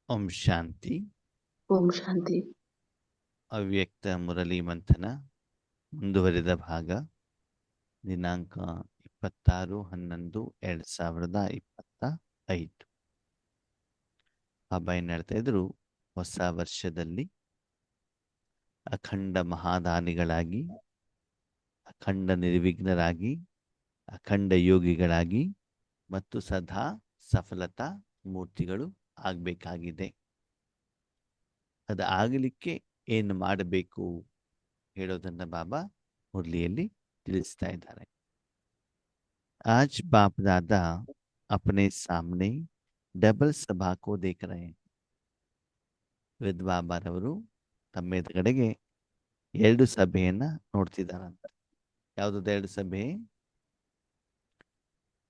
ಓಂ ಶಾಂತಿ. ಓಂ ಶಾಂತಿ. ಅವ್ಯಕ್ತ ಮುರಳಿ ಮಂಥನ ಮುಂದುವರಿದ ಭಾಗ. ದಿನಾಂಕ 26/11/2025. ಬಾಬಾ ಏನ್ ಹೇಳ್ತಾ ಇದ್ರು, ಹೊಸ ವರ್ಷದಲ್ಲಿ ಅಖಂಡ ಮಹಾದಾನಿಗಳಾಗಿ, ಅಖಂಡ ನಿರ್ವಿಘ್ನರಾಗಿ, ಅಖಂಡ ಯೋಗಿಗಳಾಗಿ ಮತ್ತು ಸದಾ ಸಫಲತಾ ಮೂರ್ತಿಗಳು ಆಗಬೇಕಾಗಿದೆ. ಅದು ಆಗಲಿಕ್ಕೆ ಏನು ಮಾಡಬೇಕು ಹೇಳೋದನ್ನ ಬಾಬಾ ಮುರಳಿಯಲ್ಲಿ ತಿಳಿಸ್ತಾ ಇದ್ದಾರೆ. आज बाप दादा अपने सामने डबल सभा को देख रहे हैं. ವೇದ್ ಬಾಬಾರವರು ತಮ್ಮ ಎದುರುಗಡೆಗೆ 2 ಸಭೆಯನ್ನ ನೋಡ್ತಿದ್ದಾರಂತೆ. ಯಾವುದದು 2 ಸಭೆ?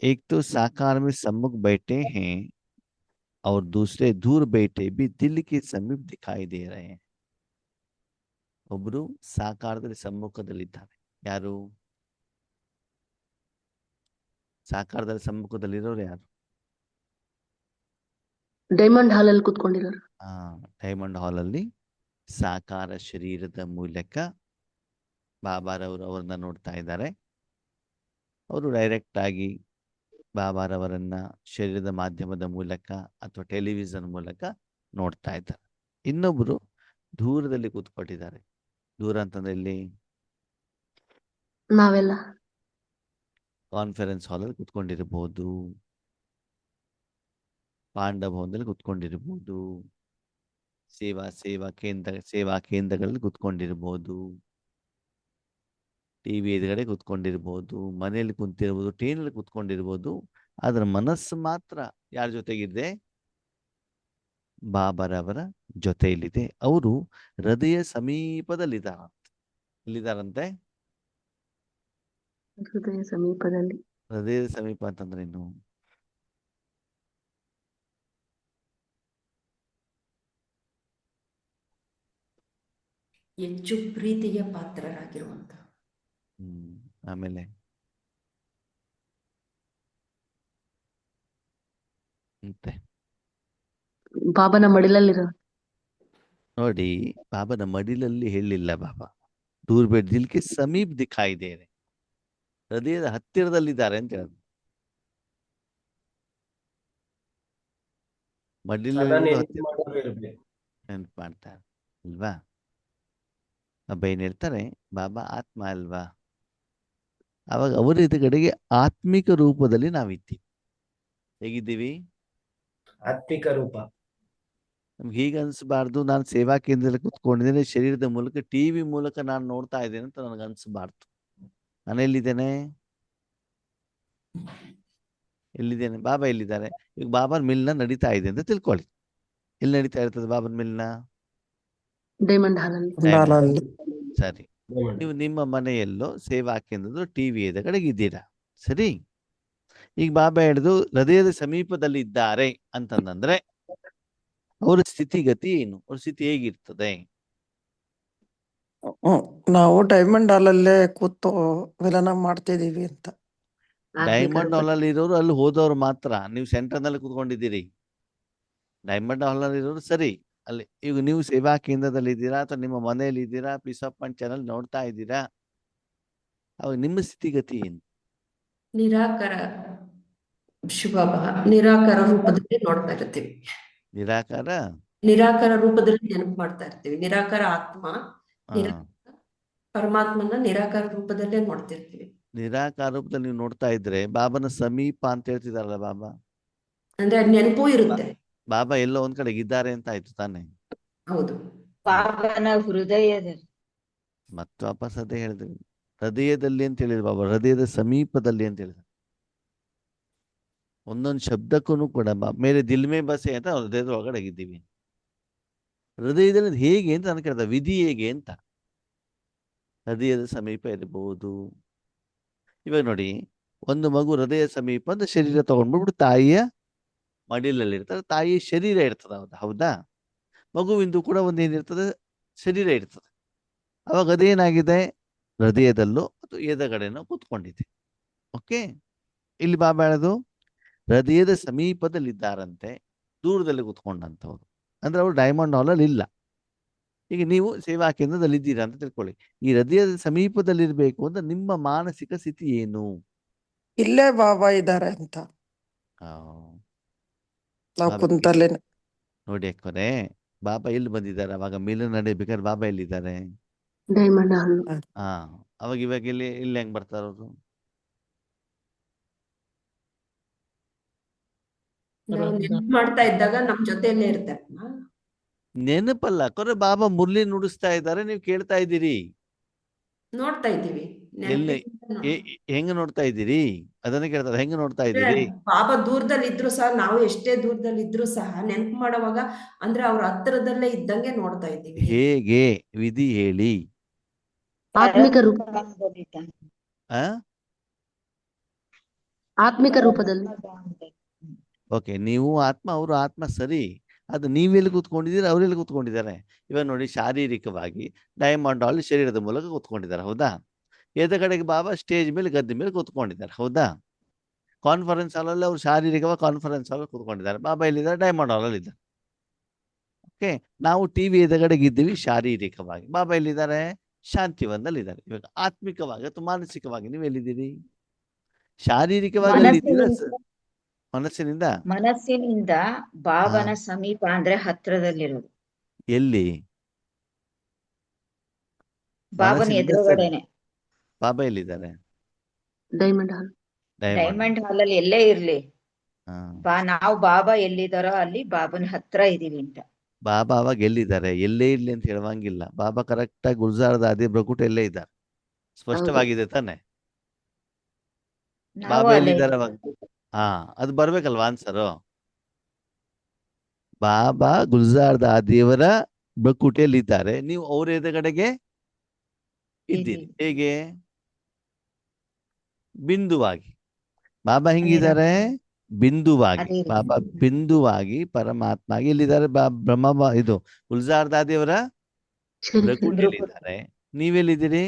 एक तो साकार में सम्मुख बैठे हैं और दूसरे दूर बैठे भी दिल के समीप दिखाई दे रहे हैं. ಒಬ್ರು ಸಾಕಾರದಲ್ಲಿ ಸಮ್ಮುಖದಲ್ಲಿದ್ದಾರೆ. ಯಾರು? ಸಾಕಾರದಲ್ಲಿ ಸಮ್ಮುಖದಲ್ಲಿರೋರು ಯಾರು? ಡೈಮಂಡ್ ಹಾಲ್ ಅಲ್ಲಿ ಕೂತ್ಕೊಂಡಿರೋರು. ಡೈಮಂಡ್ ಹಾಲ್ ಅಲ್ಲಿ ಸಾಕಾರ ಶರೀರದ ಮೂಲಕ ಬಾಬಾರವರು ಅವರನ್ನ ನೋಡ್ತಾ ಇದ್ದಾರೆ. ಅವರು ಡೈರೆಕ್ಟ್ ಆಗಿ ಬಾಬಾರವರನ್ನ ಶರೀರದ ಮಾಧ್ಯಮದ ಮೂಲಕ ಅಥವಾ ಟೆಲಿವಿಷನ್ ಮೂಲಕ ನೋಡ್ತಾ ಇದ್ದಾರೆ. ಇನ್ನೊಬ್ರು ದೂರದಲ್ಲಿ ಕೂತ್ಕೊಟ್ಟಿದ್ದಾರೆ. ದೂರ ಅಂತಂದ್ರೆ ಇಲ್ಲಿ ನಾವೆಲ್ಲ ಕಾನ್ಫರೆನ್ಸ್ ಹಾಲ್ ಅಲ್ಲಿ ಕೂತ್ಕೊಂಡಿರ್ಬೋದು, ಪಾಂಡ ಭವನದಲ್ಲಿ ಕೂತ್ಕೊಂಡಿರ್ಬೋದು, ಸೇವಾ ಕೇಂದ್ರಗಳಲ್ಲಿ ಕೂತ್ಕೊಂಡಿರ್ಬೋದು, ಟಿವಿ ಎದುರುಗಡೆ ಕೂತ್ಕೊಂಡಿರ್ಬೋದು, ಮನೆಯಲ್ಲಿ ಕುಂತಿರ್ಬೋದು, ಟ್ರೈನಲ್ಲಿ ಕೂತ್ಕೊಂಡಿರ್ಬೋದು. ಆದ್ರೆ ಮನಸ್ಸು ಮಾತ್ರ ಯಾರ ಜೊತೆಗಿದೆ? ಬಾಬಾರವರ ಜೊತೆಯಲ್ಲಿದೆ. ಅವರು ಹೃದಯ ಸಮೀಪದಲ್ಲಿದ್ದಾರಂತೆ. ಎಲ್ಲಿದ್ದಾರಂತೆ? ಹೃದಯ ಸಮೀಪದಲ್ಲಿ. ಹೃದಯದ ಸಮೀಪ ಅಂತಂದ್ರೆ ಏನು? ಹೆಚ್ಚು ಪ್ರೀತಿಗೆ ಪಾತ್ರರಾಗಿರುವಂತ. ಆಮೇಲೆ ಬಾಬನ ಮಡಿಲಲ್ಲಿರೋ ನೋಡಿ, ಬಾಬನ ಮಡಿಲಲ್ಲಿ ಹೇಳಿಲ್ಲ ಬಾಬಾ. ದೂರ ಬೇಡ, ದಿಲ್ಕೆ ಸಮೀಪ್ ದಿಖಾಯಿ ದೇ ರಹೆ, ಹೃದಯದ ಹತ್ತಿರದಲ್ಲಿದ್ದಾರೆ ಅಂತ ಹೇಳಿದ್ರು. ಮಡಿಲಲ್ಲಿ ನೆನಪು ಮಾಡ್ತಾರೆ ಅಲ್ವಾ? ಹಬ್ಬ ಏನ್ ಹೇಳ್ತಾರೆ, ಬಾಬಾ ಆತ್ಮ ಅಲ್ವಾ? ಅವಾಗ ಅವರ ಎದುರುಗಡೆಗೆ ಆತ್ಮಿಕ ರೂಪದಲ್ಲಿ ನಾವಿದ್ದೀವಿ. ಹೇಗಿದ್ದೀವಿ? ಆತ್ಮಿಕ ರೂಪ. ನಮ್ಗೆ ಹೀಗೆ ಅನ್ಸ್ಬಾರ್ದು, ನಾನು ಸೇವಾ ಕೇಂದ್ರದಲ್ಲಿ ಕುತ್ಕೊಂಡಿದ್ದೇನೆ, ಶರೀರದ ಮೂಲಕ ಟಿವಿ ಮೂಲಕ ನಾನು ನೋಡ್ತಾ ಇದ್ದೇನೆ ಅಂತ ನನಗೆ ಅನ್ಸ್ಬಾರ್ದು. ನಾನು ಎಲ್ಲಿದ್ದೇನೆ? ಎಲ್ಲಿದ್ದೇನೆ? ಬಾಬಾ ಎಲ್ಲಿದ್ದಾರೆ? ಈಗ ಬಾಬಾನ ಮಿಲ್ನ ನಡೀತಾ ಇದೆ ಅಂತ ತಿಳ್ಕೊಳ್ಳಿ. ಎಲ್ಲಿ ನಡೀತಾ ಇರ್ತದೆ ಬಾಬನ ಮಿಲ್ನ? ಡೈಮಂಡ್ ಹಾಲ್ ಅಲ್ಲಿ. ಸರಿ, ನೀವು ನಿಮ್ಮ ಮನೆಯಲ್ಲೋ ಸೇವಾ ಕೇಂದ್ರದ ಟಿವಿ ಎದುರುಗಡೆಗೆ ಇದ್ದೀರಾ, ಸರಿ? ಈಗ ಬಾಬಾ ಹೇಳಿದ್ರು ಹೃದಯದ ಸಮೀಪದಲ್ಲಿ ಇದ್ದಾರೆ ಅಂತಂದ್ರೆ ಅವರ ಸ್ಥಿತಿಗತಿ ಏನು? ಅವ್ರ ಸ್ಥಿತಿ ಹೇಗಿರ್ತದೆ? ನಾವು ಡೈಮಂಡ್ ಹಾಲ್ ಅಲ್ಲೇ ಕೂತು ವಿಲನ ಮಾಡ್ತಿದೀವಿ ಅಂತ. ಡೈಮಂಡ್ ಹಾಲ್ ಅಲ್ಲಿ ಇರೋರು ಅಲ್ಲಿ ಹೋದವ್ರು ಮಾತ್ರ. ನೀವು ಸೆಂಟರ್ ನಲ್ಲಿ ಕೂತ್ಕೊಂಡಿದ್ದೀರಿ. ಡೈಮಂಡ್ ಹಾಲ್ ಅಲ್ಲಿ ಇರೋರು ಸರಿ. ಅಲ್ಲಿ ಈಗ ನೀವು ಸೇವಾ ಕೇಂದ್ರದಲ್ಲಿ ಇದ್ದೀರಾ ಅಥವಾ ನಿಮ್ಮ ಮನೆಯಲ್ಲಿ ಇದ್ದೀರಾ, ಪೀಸ್ ಆಫ್ ಮೈಂಡ್ ಚಾನಲ್ ನೋಡ್ತಾ ಇದ್ದೀರಾ, ಅವಾಗ ನಿಮ್ಮ ಸ್ಥಿತಿಗತಿ ಏನು? ನಿರಾಕಾರ ಶಿವಬಾಬಾ ನಿರಾಕಾರ ರೂಪದಲ್ಲಿ ನೋಡ್ತಾ ಇರ್ತೀವಿ. ನಿರಾಕಾರ ರೂಪದಲ್ಲಿ ನೆನಪು ಮಾಡ್ತಾ ಇರ್ತೀವಿ. ನಿರಾಕಾರ ಆತ್ಮ, ಪರಮಾತ್ಮನ ನಿರಾಕಾರ ರೂಪದಲ್ಲೇ ನೋಡ್ತಿರ್ತೀವಿ. ನಿರಾಕಾರ ರೂಪದಲ್ಲಿ ನೀವು ನೋಡ್ತಾ ಇದ್ರೆ ಬಾಬನ ಸಮೀಪ ಅಂತ ಹೇಳ್ತಿದಾರಲ್ಲ ಬಾಬಾ. ಅಂದ್ರೆ ನೆನಪು ಇರುತ್ತೆ. ಬಾಬಾ ಎಲ್ಲೋ ಒಂದ್ ಕಡೆ ಇದ್ದಾರೆ ಅಂತ ಆಯ್ತು ತಾನೆ? ಹೌದು. ಬಾಬನ ಹೃದಯದಲ್ಲಿ. ಮತ್ತು ವಾಪಸ್ ಅದೇ ಹೇಳಿದ್ರು, ಹೃದಯದಲ್ಲಿ ಅಂತ ಹೇಳಿದ್ರು ಬಾಬಾ, ಹೃದಯದ ಸಮೀಪದಲ್ಲಿ ಅಂತ ಹೇಳಿದ್ರು. ಒಂದೊಂದು ಶಬ್ದಕ್ಕೂ ಕೂಡ ಮೇಲೆ ದಿಲ್ ಮೇ ಬಸೆ ಅಂತ ಹೃದಯದ ಒಳಗಡೆ ಇದ್ದೀವಿ. ಹೃದಯದಲ್ಲಿ ಹೇಗೆ ಅಂತ ನಾನು ಕೇಳ್ದ, ವಿಧಿ ಹೇಗೆ ಅಂತ. ಹೃದಯದ ಸಮೀಪ ಇರಬಹುದು. ಇವಾಗ ನೋಡಿ, ಒಂದು ಮಗು ಹೃದಯ ಸಮೀಪ ಅಂತ ಶರೀರ ತಗೊಂಡ್ಬಿಟ್ಟು ತಾಯಿಯ ಮಡಿಲಲ್ಲಿ ಇರ್ತದೆ, ತಾಯಿಯ ಶರೀರ ಇರ್ತದೆ. ಹೌದಾ? ಮಗುವಿಂದು ಕೂಡ ಒಂದೇನಿರ್ತದೆ, ಶರೀರ ಇರ್ತದೆ. ಅವಾಗ ಅದೇನಾಗಿದೆ, ಹೃದಯದಲ್ಲೋ ಅಥವಾ ಎದಗಡೆನೋ ಕೂತ್ಕೊಂಡಿದೆ. ಓಕೆ, ಇಲ್ಲಿ ಬಾಬಾ ಹೇಳೋದು ಹೃದಯದ ಸಮೀಪದಲ್ಲಿದ್ದಾರಂತೆ, ದೂರದಲ್ಲಿ ಕೂತ್ಕೊಂಡಂಥವ್ರು. ಅಂದ್ರೆ ಅವರು ಡೈಮಂಡ್ ಹಾಲಲ್ಲಿ ಇಲ್ಲ. ಈಗ ನೀವು ಸೇವಾ ಕೇಂದ್ರದಲ್ಲಿ ಇದ್ದೀರಾ ಅಂತ ತಿಳ್ಕೊಳ್ಳಿ. ಈ ಹೃದಯದ ಸಮೀಪದಲ್ಲಿರ್ಬೇಕು ಅಂತ ನಿಮ್ಮ ಮಾನಸಿಕ ಸ್ಥಿತಿ ಏನು? ಇಲ್ಲೇ ಬಾಬಾ ಇದ್ದಾರೆ ಅಂತ ಆ, ನಾವು ಬಾಬಾ ಕುಂತಲ್ಲೇ. ನೋಡಿ ಅಕ್ಕರೆ, ಬಾಬಾ ಎಲ್ಲಿ ಬಂದಿದ್ದಾರೆ? ಅವಾಗ ಮಿಲನ ನಡಿಬೇಕಾದ್ರೆ ಬಾಬಾ ಎಲ್ಲಿದ್ದಾರೆ? ಡೈಮಂಡ್ ಹಾಲ್. ಹಾ, ಅವಾಗ ಇವಾಗ ಇಲ್ಲಿ ಹೆಂಗ್ ಬರ್ತಾರ ಅವರು? ನಾವು ನೆನಪು ಮಾಡ್ತಾ ಇದ್ದಾಗ ನಮ್ ಜೊತೆಯಲ್ಲೇ ಇರ್ತಾರಮ್ಮ. ನೆನಪಲ್ಲ ಅಕ್ಕರೆ, ಬಾಬಾ ಮುರಳಿ ನುಡಿಸ್ತಾ ಇದ್ದಾರೆ, ನೀವು ಕೇಳ್ತಾ ಇದ್ದೀರಿ. ನೋಡ್ತಾ ಇದ್ದೀವಿ. ಎಲ್ಲಿ ನೆನಪಿಂದ ಹೆಂಗ ನೋಡ್ತಾ ಇದ್ದೀರಿ? ಅದನ್ನ ಕೇಳ್ತಾರೆ, ಹೆಂಗ ನೋಡ್ತಾ ಇದ್ದೀರಿ? ಬಾಬಾ ದೂರದಲ್ಲಿ ಇದ್ರು ಸಹ, ನಾವು ಎಷ್ಟೇ ದೂರದಲ್ಲಿ ಇದ್ರು ಸಹ ನೆನಪು ಮಾಡುವಾಗ ಅಂದ್ರೆ ಅವ್ರ ಹತ್ತಿರದಲ್ಲೇ ಇದ್ದಂಗೆ ನೋಡ್ತಾ ಇದ್ದೀವಿ. ಹೇಗೆ? ವಿಧಿ ಹೇಳಿ. ಆತ್ಮಿಕ ರೂಪ. ಆ ಆತ್ಮಿಕ ರೂಪದಲ್ಲಿ. ಓಕೆ, ನೀವು ಆತ್ಮ, ಅವರು ಆತ್ಮ, ಸರಿ. ಅದು ನೀವೆಲ್ಲಿ ಕೂತ್ಕೊಂಡಿದ್ದೀರಾ, ಅವರೆಲ್ಲಿ ಕೂತ್ಕೊಂಡಿದ್ದಾರೆ? ಇವಾಗ ನೋಡಿ, ಶಾರೀರಿಕವಾಗಿ ಡೈಮಂಡ್ ಹಾಲ್ ಶರೀರದ ಮೂಲಕ ಕೂತ್ಕೊಂಡಿದ್ದಾರೆ, ಹೌದಾ? ಎದುರುಗಡೆಗೆ ಬಾಬಾ ಸ್ಟೇಜ್ ಮೇಲೆ, ಗದ್ದೆ ಮೇಲೆ ಕೂತ್ಕೊಂಡಿದ್ದಾರೆ, ಹೌದಾ? ಕಾನ್ಫರೆನ್ಸ್ ಹಾಲಲ್ಲಿ ಅವ್ರು ಶಾರೀರಿಕವಾಗಿ ಕಾನ್ಫರೆನ್ಸ್ ಹಾಲ್ ಕೂತ್ಕೊಂಡಿದ್ದಾರೆ. ಬಾಬಾ ಎಲ್ಲಿದ್ದಾರೆ? ಡೈಮಂಡ್ ಹಾಲಲ್ಲಿ ಇದ್ದಾರೆ. ಓಕೆ, ನಾವು ಟಿವಿ ಎದುರುಗಡೆಗೆ ಇದ್ದೀವಿ ಶಾರೀರಿಕವಾಗಿ. ಬಾಬಾ ಎಲ್ಲಿದ್ದಾರೆ? ಶಾಂತಿವನದಲ್ಲಿ ಇದ್ದಾರೆ. ಇವಾಗ ಆತ್ಮಿಕವಾಗಿ ಅಥವಾ ಮಾನಸಿಕವಾಗಿ ನೀವು ಎಲ್ಲಿದ್ದೀರಿ? ಶಾರೀರಿಕವಾಗಿ ಅಲ್ಲಿದ್ದೀರಾ? ಮನಸ್ಸಿನಿಂದ ಮನಸ್ಸಿನಿಂದ ಬಾಬನ ಸಮೀಪ ಅಂದ್ರೆ ಹತ್ರದಲ್ಲಿರೋದು. ಎಲ್ಲಿ? ಬಾಬನ ಮನಸ್ಸಿನಿಂದ ಎದುರುಗಡೆನೆ. ಬಾಬಾ ಎಲ್ಲಿದ್ದಾರೆ? ಡೈಮಂಡ್ ಹಾಲ್. ಡೈಮಂಡ್ ಹಾಲ್ ಅಲ್ಲಿ ಎಲ್ಲೇ ಇರ್ಲಿ, ನಾವು ಬಾಬಾ ಎಲ್ಲಿದಾರೋ ಅಲ್ಲಿ ಬಾಬನ ಹತ್ರ ಇದೀವಿ ಅಂತ. ಬಾಬಾ ಅವಾಗ ಎಲ್ಲಿದ್ದಾರೆ? ಎಲ್ಲೇ ಇರ್ಲಿ ಅಂತ ಹೇಳುವಂಗಿಲ್ಲ. ಬಾಬಾ ಕರೆಕ್ಟ್ ಆಗಿ ಗುಲ್ಜಾರದ ಅದೇ ಬ್ರಕುಟ ಎಲ್ಲೇ ಇದ್ದಾರೆ, ಸ್ಪಷ್ಟವಾಗಿದೆ ತಾನೆ? ನಾವು ಬಾಬಾ ಅಲ್ಲೇ ಎಲ್ಲಿದ್ದಾರೆ ಇದ್ದೀವಿ. ಅವಾಗ? ಹಾ, ಅದು ಬರ್ಬೇಕಲ್ವಾ ಆನ್ಸರು? ಬಾಬಾ ಗುಲ್ಜಾರದ ಆ ದೇವರ ಬ್ರಕುಟೆಯಲ್ಲಿ ಇದ್ದಾರೆ, ನೀವು ಅವ್ರ ಎದುರುಗಡೆಗೆ ಇದ್ದೀರಿ. ಹೇಗೆ? ಬಿಂದುವಾಗಿ. ಬಾಬಾ ಹಿಂಗಿದ್ದಾರೆ, ಬಿಂದುವಾಗಿ. ಅದೇ ರೀತಿ. ಬಾಬಾ ಬಿಂದುವಾಗಿ ಪರಮಾತ್ಮ ಎಲ್ಲಿದ್ದಾರೆ? ಬ್ರಹ್ಮ ಇದು ಗುಲ್ಜಾರ್ದ ದೇವರ ಬ್ರಕುಟೆಯಲ್ಲಿದ್ದಾರೆ. ನೀವೆಲ್ಲಿದ್ದೀರಿ?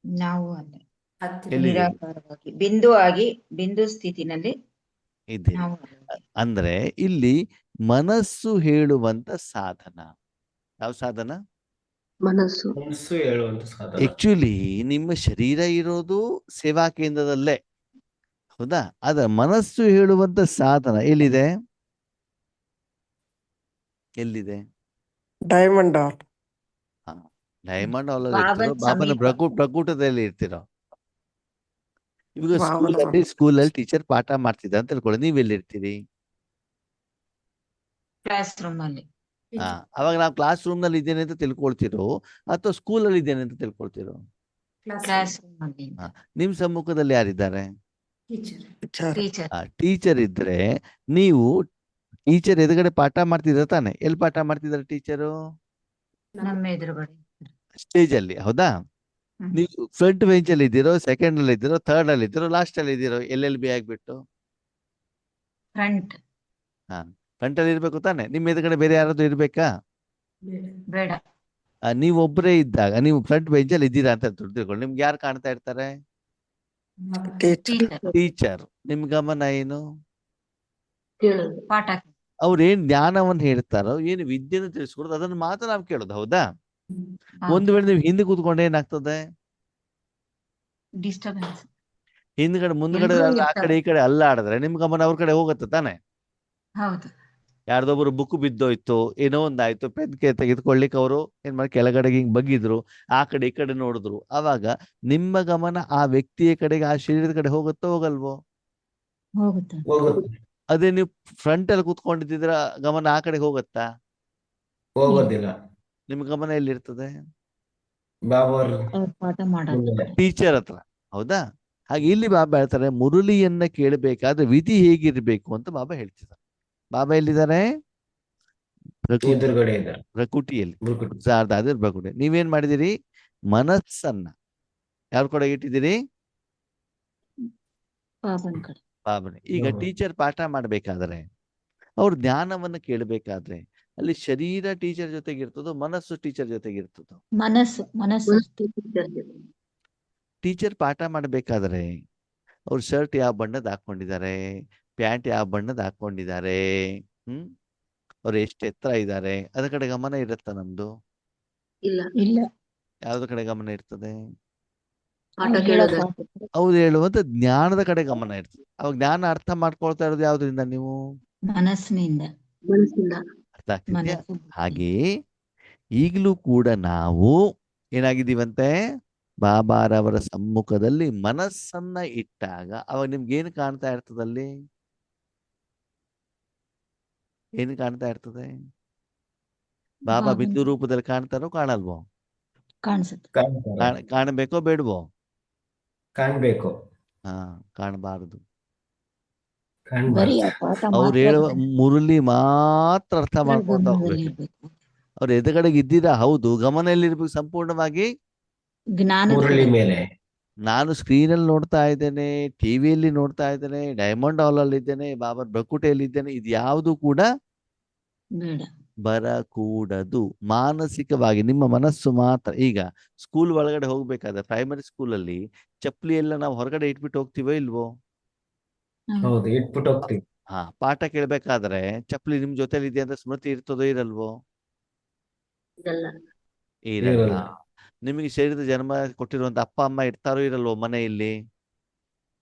ನಾವು ಅಲ್ಲೇ ಹತ್ತಿರ ಎಲ್ಲಿ? ನಿರಾಕಾರವಾಗಿ ಬಿಂದು ಆಗಿ ಬಿಂದು ಸ್ಥಿತಿನಲ್ಲಿ ಇದ್ದೀರಿ. ನಾವು ಅಲ್ಲೇ. ಅಂದ್ರೆ ಇಲ್ಲಿ ಮನಸ್ಸು ಹೇಳುವಂತ ಸಾಧನ. ಯಾವ ಸಾಧನ? ಮನಸ್ಸು. ಮನಸ್ಸು ಹೇಳುವಂತ ಸಾಧನ. ಆಕ್ಚುಲಿ ನಿಮ್ಮ ಶರೀರ ಇರೋದು ಸೇವಾ ಕೇಂದ್ರದಲ್ಲೇ, ಹೌದಾ? ಅದ ಮನಸ್ಸು ಹೇಳುವಂತ ಸಾಧನ ಎಲ್ಲಿದೆ? ಎಲ್ಲಿದೆ? ಡೈಮಂಡ್ ಹಾಲ್. ಡೈಮಂಡ್ ಹಾಲ್ ಅಲ್ಲಿ ಇರ್ತಿರೋ? ಬಾಬನ್ ಬಾಬನ ಸಮೀಪ. ಬ್ರಕುಟದಲ್ಲಿ ಇರ್ತಿರೋ? ಇವಾಗ ಬಾಬನ ಸ್ಕೂಲಲ್ಲಿ ಟೀಚರ್ ಪಾಠ ಮಾಡ್ತಿದ್ದ ಅಂತ ತಿಳ್ಕೊಳ್ಳಿ, ನೀವೆಲ್ಲಿರ್ತೀರಿ? ಕ್ಲಾಸ್ ರೂಮ್ ಅಲ್ಲಿ. ಹಾ, ಅವಾಗ ನಾವು ಕ್ಲಾಸ್ ರೂಮ್ ನಲ್ಲಿ ಇದ್ದೇನೆ ಅಂತ ತಿಳ್ಕೊಳ್ತಿರೋ ಅಥವಾ ಸ್ಕೂಲಲ್ಲಿ ಇದ್ದೇನೆ ಅಂತ ತಿಳ್ಕೊಳ್ತಿರೋ? ಕ್ಲಾಸ್ ರೂಮ್ ಅಲ್ಲಿ ಹಾ, ನಿಮ್ ಸಮ್ಮುಖದಲ್ಲಿ ಯಾರಿದ್ದಾರೆ? ಟೀಚರ್. ಟೀಚರ್. ಟೀಚರ್ ಇದ್ರೆ ನೀವು ಟೀಚರ್ ಎದುರುಗಡೆ ಪಾಠ ಮಾಡ್ತಿದ್ರ ತಾನೆ? ಎಲ್ಲಿ ಪಾಠ ಮಾಡ್ತಿದ್ದಾರೆ ಟೀಚರು? ನಮ್ಮ ಎದುರುಗಡೆ. ಸ್ಟೇಜ್ ಅಲ್ಲಿ, ಹೌದಾ? ಹ್ಮ್. ನೀವು ಫ್ರಂಟ್ ಬೆಂಚ್ ಅಲ್ಲಿ ಇದ್ದೀರೋ, ಸೆಕೆಂಡ್ ಅಲ್ಲಿ ಇದ್ದೀರೋ, ಥರ್ಡ್ ಅಲ್ಲಿ ಇದ್ದೀರೋ, ಲಾಸ್ಟ್ ಅಲ್ಲಿ ಇದ್ದೀರೋ? LLB ಆಗ್ಬಿಟ್ಟು ಫ್ರಂಟ್. ಫ್ರಂಟ್ ಅಲ್ಲಿ ಇರ್ಬೇಕು ತಾನೆ? ನಿಮ್ ಎದುರುಗಡೆ ಬೇರೆ ಯಾರಾದ್ರೂ ಇರ್ಬೇಕಾ? ಬೇಡ. ನೀವು ಒಬ್ಬರೇ ಇದ್ದಾಗ ನೀವು ಫ್ರಂಟ್ ಬೆಂಚ್ ಅಲ್ಲಿ ಇದ್ದೀರಾ ಅಂತ ತಿಳ್ಕೊಳ್ಳಿ, ನಿಮ್ಗೆ ಯಾರು ಕಾಣ್ತಾ ಇರ್ತಾರೆ? ಟೀಚರ್. ಟೀಚರ್. ನಿಮ್ ಗಮನ ಏನು? ಕೇಳೋದು. ಪಾಠ. ಅವ್ರು ಏನ್ ಜ್ಞಾನವನ್ನು ಹೇಳ್ತಾರೋ, ಏನು ವಿದ್ಯೆಯನ್ನು ತಿಳಿಸ್ಕೊಡೋದು, ಅದನ್ನ ಮಾತ್ರ ನಾವು ಕೇಳೋದು, ಹೌದಾ? ಒಂದು ವೇಳೆ ನೀವು ಹಿಂದೆ ಕೂತ್ಕೊಂಡೆ ಏನಾಗ್ತದೆ? ಡಿಸ್ಟರ್ಬೆನ್ಸ್. ಹಿಂದ್ಗಡೆ ಮುಂದ್ಗಡೆ ಎಲ್ರೂ ಆ ಕಡೆ ಇರ್ತಾರೆ. ಈ ಕಡೆ ಅಲ್ಲ ಆಡಿದ್ರೆ ನಿಮ್ ಗಮನ ಅವ್ರ ಕಡೆ ಹೋಗುತ್ತೆ ತಾನೆ? ಹೌದು. ಯಾರ್ದೊಬ್ರು ಬುಕ್ ಬಿದ್ದೋಯ್ತು, ಏನೋ ಒಂದಾಯ್ತು, ಪೆನ್ ತೆಗೆದುಕೊಳ್ಳಿಕ್ಕೆ ಅವರು ಏನ್ ಮಾಡಿ ಕೆಳಗಡೆಗೆ ಹಿಂಗ್ ಬಗ್ಗಿದ್ರು, ಆ ಕಡೆ ಈ ಕಡೆ ನೋಡಿದ್ರು, ಅವಾಗ ನಿಮ್ಮ ಗಮನ ಆ ವ್ಯಕ್ತಿಯ ಕಡೆಗೆ, ಆ ಶರೀರದ ಕಡೆ ಹೋಗುತ್ತೋ ಹೋಗಲ್ವೋ? ಹೋಗುತ್ತೆ. ಹೋಗುತ್ತೆ. ಅದೇ ನೀವು ಫ್ರಂಟ್ ಅಲ್ಲಿ ಕೂತ್ಕೊಂಡಿದ್ರ ಗಮನ ಆ ಕಡೆ ಹೋಗುತ್ತಾ? ಹೋಗೋದಿಲ್ಲ. ನಿಮ್ ಗಮನ ಎಲ್ಲಿರ್ತದೆ? ಬಾಬಾ ಅವ್ರು ಪಾಠ ಮಾಡೋದು. ಟೀಚರ್ ಹತ್ರ, ಹೌದಾ? ಹಾಗೆ ಇಲ್ಲಿ ಬಾಬಾ ಹೇಳ್ತಾರೆ, ಮುರಳಿಯನ್ನ ಕೇಳಬೇಕಾದ್ರೆ ವಿಧಿ ಹೇಗಿರ್ಬೇಕು ಅಂತ ಬಾಬಾ ಹೇಳ್ತಿದ್ದಾರೆ. ಬಾಬಾ ಎಲ್ಲಿದ್ದಾರೆ? ಎದುರುಗಡೆ ಇದ್ದಾರೆ. ಪ್ರಕೃತಿಯಲ್ಲಿ, ಬ್ರಕುಟಿ. ಪ್ರಕೃತಿ. ನೀವೇನ್ ಮಾಡಿದಿರಿ? ಮನಸ್ಸನ್ನ ಯಾರ ಕಡೆ ಇಟ್ಟಿದ್ದೀರಿ? ಬಾಬನ್ ಕಡೆ. ಬಾಬನೆ. ಈಗ ಟೀಚರ್ ಪಾಠ ಮಾಡ್ಬೇಕಾದ್ರೆ, ಅವ್ರ ಜ್ಞಾನವನ್ನ ಕೇಳಬೇಕಾದ್ರೆ, ಅಲ್ಲಿ ಶರೀರ ಟೀಚರ್ ಜೊತೆಗೆ ಇರ್ತದೋ, ಮನಸ್ಸು ಟೀಚರ್ ಜೊತೆಗೆ ಇರ್ತದೋ? ಮನಸ್ಸು. ಮನಸ್ಸು. ಟೀಚರ್ ಪಾಠ ಮಾಡ್ಬೇಕಾದ್ರೆ ಅವ್ರ ಶರ್ಟ್ ಯಾವ ಬಣ್ಣದ ಹಾಕೊಂಡಿದ್ದಾರೆ, ಪ್ಯಾಂಟ್ ಯಾವ ಬಣ್ಣದ ಹಾಕೊಂಡಿದ್ದಾರೆ, ಅವ್ರು ಎಷ್ಟು ಎತ್ತರ ಇದ್ದಾರೆ, ಅದ್ರ ಕಡೆ ಗಮನ ಇರುತ್ತಾ ನಮ್ದು? ಇಲ್ಲ. ಇಲ್ಲ. ಯಾವ್ದ್ರ ಕಡೆ ಗಮನ ಇರ್ತದೆ? ಪಾಠ ಕೇಳೋದ. ಅವ್ರು ಹೇಳುವಂತ ಜ್ಞಾನದ ಕಡೆ ಗಮನ ಇರ್ತದೆ. ಅವಾಗ ಜ್ಞಾನ ಅರ್ಥ ಮಾಡ್ಕೊಳ್ತಾ ಇರೋದು ಯಾವ್ದ್ರಿಂದ ನೀವು? ಮನಸ್ಸಿನಿಂದ. ಮನಸ್ಸಿಂದ. ಅರ್ಥ ಆಗ್ತಿದ್ಯಾ? ಮನಸ್ಸು. ಹಾಗೆಯೇ ಈಗಲೂ ಕೂಡ ನಾವು ಏನಾಗಿದ್ದೀವಂತೆ, ಬಾಬಾರವರ ಸಮ್ಮುಖದಲ್ಲಿ ಮನಸ್ಸನ್ನ ಇಟ್ಟಾಗ ಅವಾಗ ನಿಮ್ಗೆ ಏನು ಕಾಣ್ತಾ ಇರ್ತದಲ್ಲಿ? ಏನು ಕಾಣ್ತಾ ಇರ್ತದೆ? ಬಾಬಾ ಬಾಬಾ. ಬಿಂದು ರೂಪದಲ್ಲಿ ಕಾಣ್ತಾರೋ ಕಾಣಲ್ವೋ? ಕಾಣಿಸುತ್ತೆ. ಕಾಣ್ತಾರೆ. ಕಾಣಬೇಕೋ ಬೇಡವೋ? ಕಾಣ್ಬೇಕು. ಹಾ, ಕಾಣಬಾರದು. ಬರೀ ಕಾಣ್ಬಾರ್ದು. ಆ ಪಾಠ ಅವ್ರು ಮಾತ್ರ ಹೇಳುವ ಮುರಳಿ ಮಾತ್ರ ಅರ್ಥ ಮಾಡ್ಕೊಂತ ಗಮನದಲ್ಲಿ ಹೋಗ್ಬೇಕು. ಇರ್ಬೇಕು. ಅವ್ರ ಎದುರುಗಡೆಗೆ ಇದ್ದೀರಾ, ಹೌದು, ಗಮನ ಎಲ್ಲಿರ್ಬೇಕು? ಸಂಪೂರ್ಣವಾಗಿ ಜ್ಞಾನದ ಮುರಳಿ ಕಡೆ. ಮೇಲೆ. ನಾನು ಸ್ಕ್ರೀನಲ್ಲಿ ನೋಡ್ತಾ ಇದ್ದೇನೆ, ಟಿವಿಯಲ್ಲಿ ನೋಡ್ತಾ ಇದ್ದೇನೆ, ಡೈಮಂಡ್ ಹಾಲ್ ಅಲ್ಲಿ ಇದ್ದೇನೆ, ಬಾಬಾ ಬ್ರಕುಟೆಯಲ್ಲಿ ಇದ್ದೇನೆ, ಇದು ಯಾವುದು ಕೂಡ ಬೇಡ. ಬರಕೂಡದು. ಮಾನಸಿಕವಾಗಿ ನಿಮ್ಮ ಮನಸ್ಸು ಮಾತ್ರ. ಈಗ ಸ್ಕೂಲ್ ಒಳಗಡೆ ಹೋಗ್ಬೇಕಾದ್ರೆ ಪ್ರೈಮರಿ ಸ್ಕೂಲಲ್ಲಿ ಚಪ್ಪಲಿ ಎಲ್ಲ ನಾವು ಹೊರಗಡೆ ಇಟ್ಬಿಟ್ಟು ಹೋಗ್ತೀವೋ ಇಲ್ವೋ? ಹೌದು, ಇಟ್ಬಿಟ್ಟು ಹೋಗ್ತೀವಿ. ಹಾ, ಪಾಠ ಕೇಳ್ಬೇಕಾದ್ರೆ ಚಪ್ಪಲಿ ನಿಮ್ ಜೊತೆಲಿ ಇದೆ ಅಂತ ಸ್ಮೃತಿ ಇರ್ತದೋ ಇರಲ್ವೋ? ಇದಲ್ಲ. ಇರಲ್ಲ. ಇರಲ್ಲ. ನಿಮಗೆ ಶರೀರದ ಜನ್ಮ ಕೊಟ್ಟಿರುವಂತ ಅಪ್ಪ ಅಮ್ಮ ಇರ್ತಾರೋ ಇರಲ್ವೋ ಮನೆಯಲ್ಲಿ?